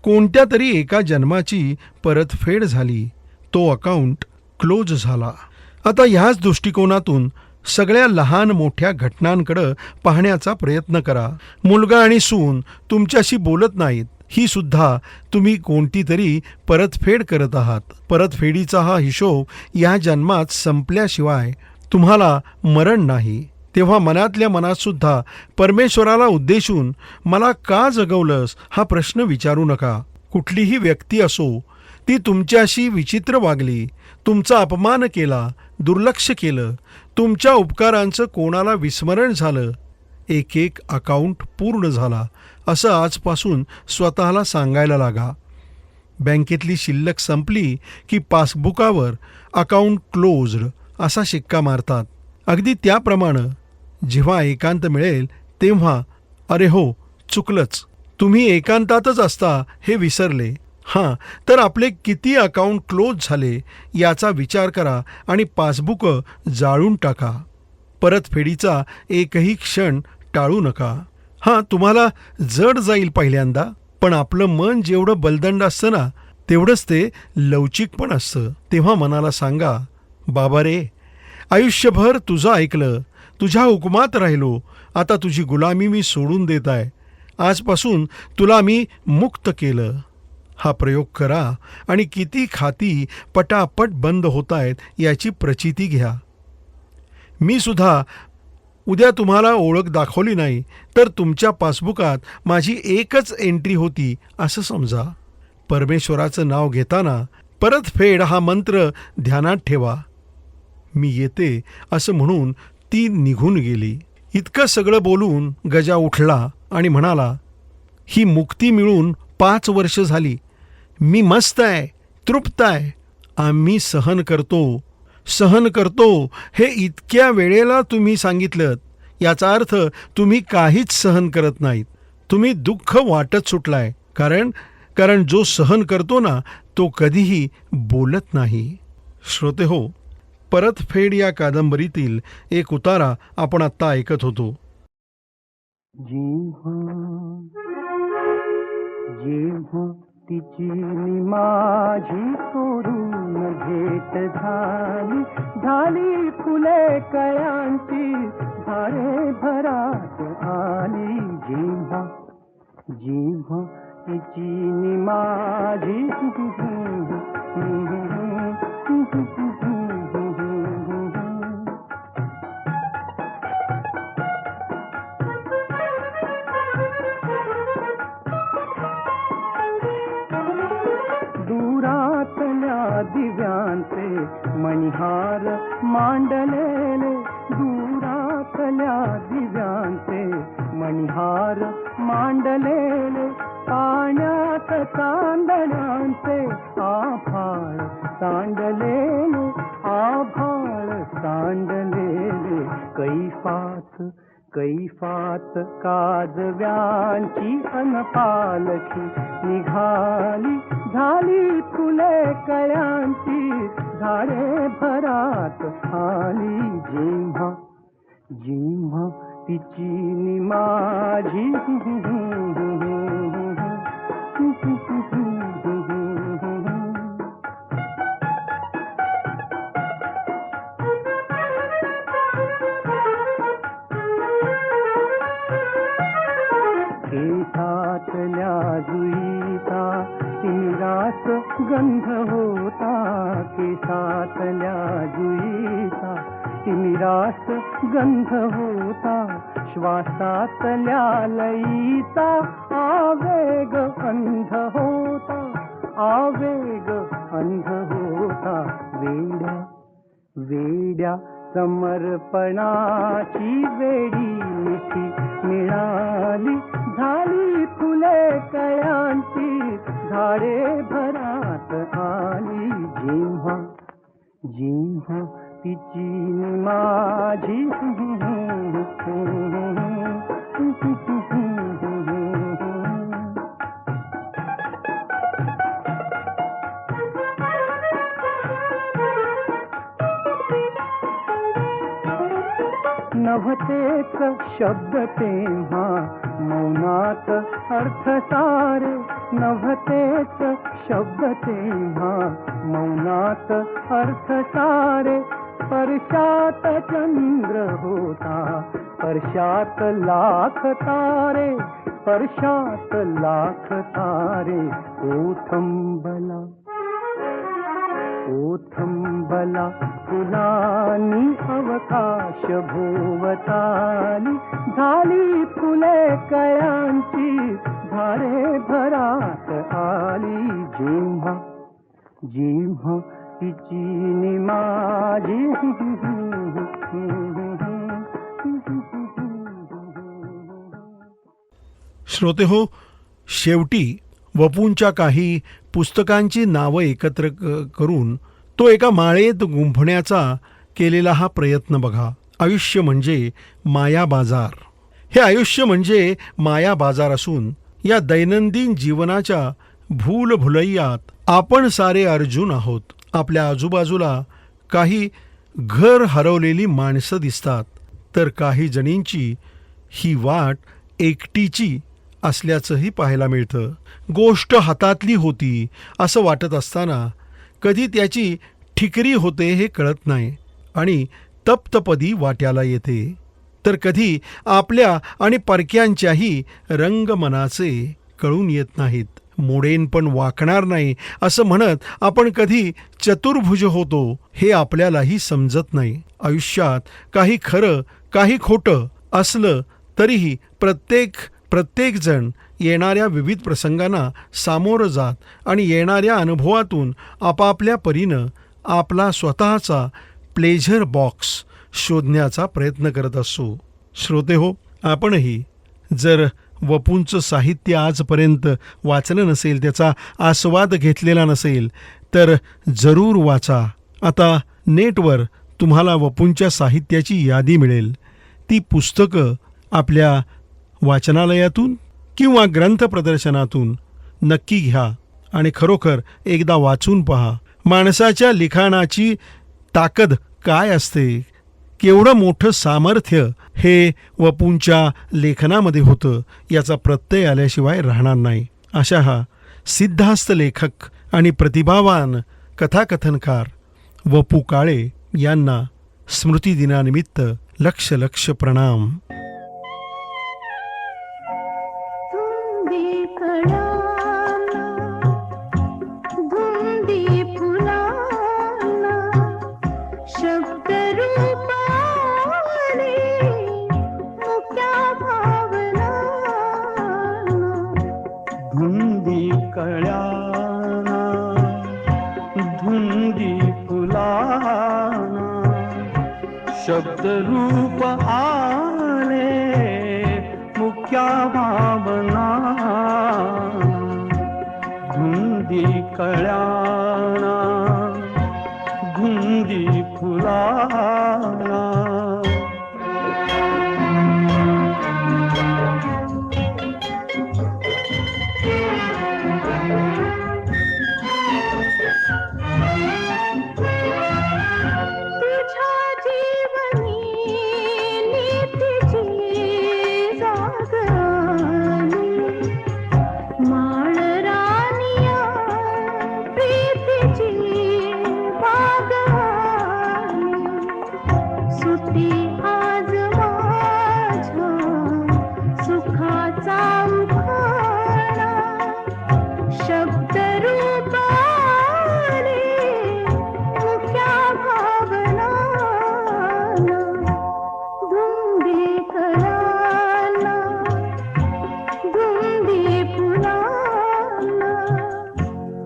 कोणत्या तरी एका जन्माची परतफेड झाली. तो अकाउंट क्लोज झाला. आता ह्याच दृष्टिकोनातून सगळ्या लहान मोठ्या घटनांकडे पाहण्याचा प्रयत्न करा. मुलगा आणि सून तुमच्याशी बोलत नाहीत, ही सुद्धा तुम्ही कोणती तरी परतफेड करत आहात. परतफेडीचा हा हिशोब या जन्मात संपल्याशिवाय तुम्हाला मरण नाही. तेव्हा मनातल्या मनात सुद्धा परमेश्वराला उद्देशून मला का जगवलंस हा प्रश्न विचारू नका. कुठलीही व्यक्ती असो, ती तुमच्याशी विचित्र वागली, तुमचा अपमान केला, दुर्लक्ष केलं, तुमच्या उपकारांचं कोणाला विस्मरण झालं, एक एक अकाउंट पूर्ण झाला असं आजपासून स्वतःला सांगायला लागा. बँकेतली शिल्लक संपली की पासबुकावर अकाउंट क्लोज्ड असा शिक्का मारतात. अगदी त्याप्रमाणे जेव्हा एकांत मिळेल तेव्हा अरे हो, चुकलंच, तुम्ही एकांतातच असता हे विसरले. हां, तर आपले किती अकाउंट क्लोज झाले याचा विचार करा आणि पासबुक जाळून टाका. परतफेडीचा एकही क्षण टाळू नका. हां, तुम्हाला जड जाईल पहिल्यांदा, पण आपलं मन जेवढं बलदंड असतं ना तेवढंच ते लवचिक पण असतं. तेव्हा मनाला सांगा, बाबा रे, आयुष्यभर तुझं ऐकलं, तुझ्या हुकुमात राहिलो, आता तुझी गुलामी मी सोडून देत आहे. आजपासून तुला मी मुक्त केलं. हा प्रयोग करा आणि किती खाती पटापट बंद होत आहेत याची प्रचिती घ्या. मी सुद्धा उद्या तुम्हाला ओळख दाखवली नाही तर तुमच्या पासबुकात माझी एकच एंट्री होती असं समजा. परमेश्वराचं नाव घेताना परतफेड हा मंत्र ध्यानात ठेवा. मी येते असं म्हणून ती निघून गेली. इतकं सगळं बोलून गजा उठला आणि म्हणाला, ही मुक्ती मिळून 5 वर्ष झाली. मी मस्त आहे, तृप्त आहे. आम्ही सहन करतो हे इतक्या वेळेला तुम्ही सांगितलं. याचा अर्थ तुम्ही काहीच सहन करत नाहीत. तुम्ही दुःख वाटत सुटलाय. कारण जो सहन करतो ना तो कधीही बोलत नाही. श्रोते हो, परतफेड या कादंबरीतील एक उतारा आपण आत्ता ऐकत होतो. जेव्हा तिची माझी सोडून भेट झाली फुले कळ्यांची धारे भरात आली. जेव्हा तिची माझी दुरातल्या दिव्यांचे मणिहार मांडलेले, दुरातल्या दिव्यांचे मणिहार मांडलेले, पाण्यात चांदण्यांचे आभाळ सांडलेले, आभाळ सांडलेले. कैफात काजव्यांची अनपालखी निघाली, झाली फुले कळ्यांची झाडे भरात आली. जेव्हा तिची माझी केसातल्या जुईचा तिमिरास गंध होता, केसातल्या जुईचा तिमिरास गंध होता, श्वासातल्या लयीचा आवेग अंध होता, आवेग अंध होता. वेड्या वेड्या समर्पणाची वेडी मिठी मिळाली, झाली फुले कळ्यांची झाडे भरात आली. जेव्हा जेव्हा तिची माझी नव्हतेच शब्द तेव्हा मौनात अर्थ सारे, नव्हतेच शब्द तेव्हा मौनात अर्थ सारे. स्पर्शात चंद्र होता, स्पर्शात लाख तारे, स्पर्शात लाख तारे. ओथंबला ओथंबला फुलांनी अवकाश भोवताली, झाली फुले कळ्यांची झाडे भरात आली. जेव्हा जेव्हा तिची नि माझी श्रोते हो, शेवटी वपूंच्या काही पुस्तकांची नावं एकत्र करून तो एका माळेत गुंफण्याचा केलेला हा प्रयत्न बघा. आयुष्य म्हणजे माया बाजार. हे आयुष्य म्हणजे माया बाजार असून या दैनंदिन जीवनाच्या भूलभुलैयात आपण सारे अर्जुन आहोत. आपल्या आजूबाजूला काही घर हरवलेली माणसं दिसतात, तर काही जणींची ही वाट एकटीची असल्याचंही पाहायला मिळतं. गोष्ट हातातली होती असं वाटत असताना कधी त्याची ठिकरी होते हे कळत नाही आणि तप्तपदी वाट्याला येते, तर कधी आपल्या आणि परक्यांच्याही रंगमनाचे कळून येत नाहीत. मोडेन पण वाकणार नाही असं म्हणत आपण कधी चतुर्भुज होतो हे आपल्यालाही समजत नाही. आयुष्यात काही खरं काही खोटं असलं तरीही प्रत्येक जण येणाऱ्या विविध प्रसंगांना सामोरं जात आणि येणाऱ्या अनुभवातून आपापल्या परीनं आपला स्वतःचा प्लेझर बॉक्स शोधण्याचा प्रयत्न करत असतो. श्रोते हो, आपणही जर वपूंचं साहित्य आजपर्यंत वाचलं नसेल, त्याचा आस्वाद घेतलेला नसेल, तर जरूर वाचा. आता नेटवर तुम्हाला वपूंच्या साहित्याची यादी मिळेल. ती पुस्तकं आपल्या वाचनालयातून किंवा ग्रंथ प्रदर्शनातून नक्की घ्या आणि खरोखर एकदा वाचून पहा. माणसाच्या लिखाणाची ताकद काय असते, केवढं मोठं सामर्थ्य हे वपूंच्या लेखनामध्ये होतं याचा प्रत्यय आल्याशिवाय राहणार नाही. अशा हा सिद्धास्त लेखक आणि प्रतिभावान कथाकथनकार वपू काळे यांना स्मृतिदिनानिमित्त लक्ष लक्ष प्रणाम. धुंदी कळ्याना धुंदी फुलाना शब्द रूप आले मुख्या भावना. धुंदी कळ्याना धुंदी फुलाना.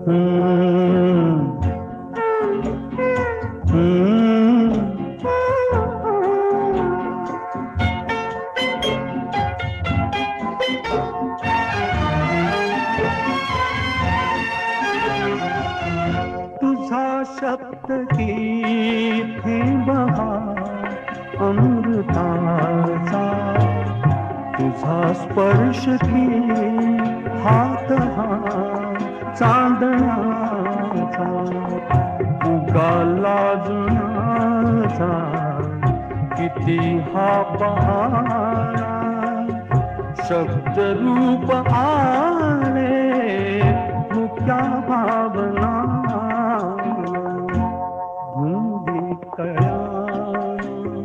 तुझा शब्द की बहार अमृताचा, तुझा स्पर्श की हात हा चांदण्याचा, उगाला जुनाचा किती हा बहारा, शब्द रूप आले मुक्या भावना, धुंदी कळ्यानं,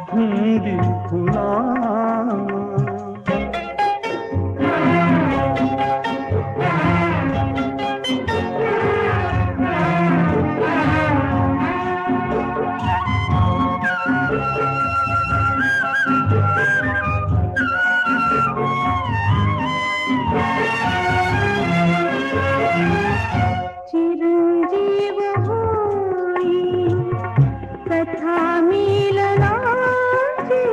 धुंदी फुलानं. चिरंजीव होई कथा मिलनाची,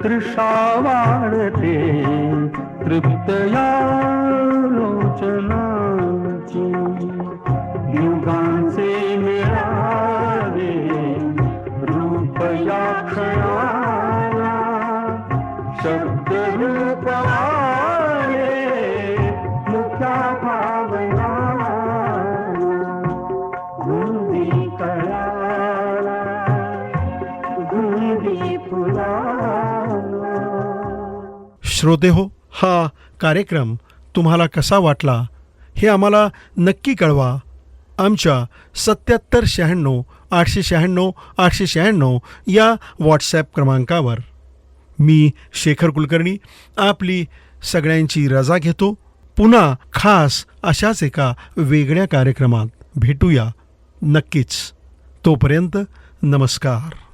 तृषा वाढते तृप्तया लोचनाची, युगांचे मिळावे रूप या क्षणाला, शब्द रूप आले मुक्या भावना, धुंदी कळ्याला, धुंदी फुलाला. श्रोते हो, हा कार्यक्रम तुम्हाला कसा वाटला हे आम्हाला नक्की कळवा. आमच्या 7796 या व्हॉट्सॲप क्रमांकावर. मी शेखर कुलकर्णी आपली सगळ्यांची रजा घेतो. पुन्हा खास अशाच एका वेगळ्या कार्यक्रमात भेटूया नक्कीच. तोपर्यंत नमस्कार.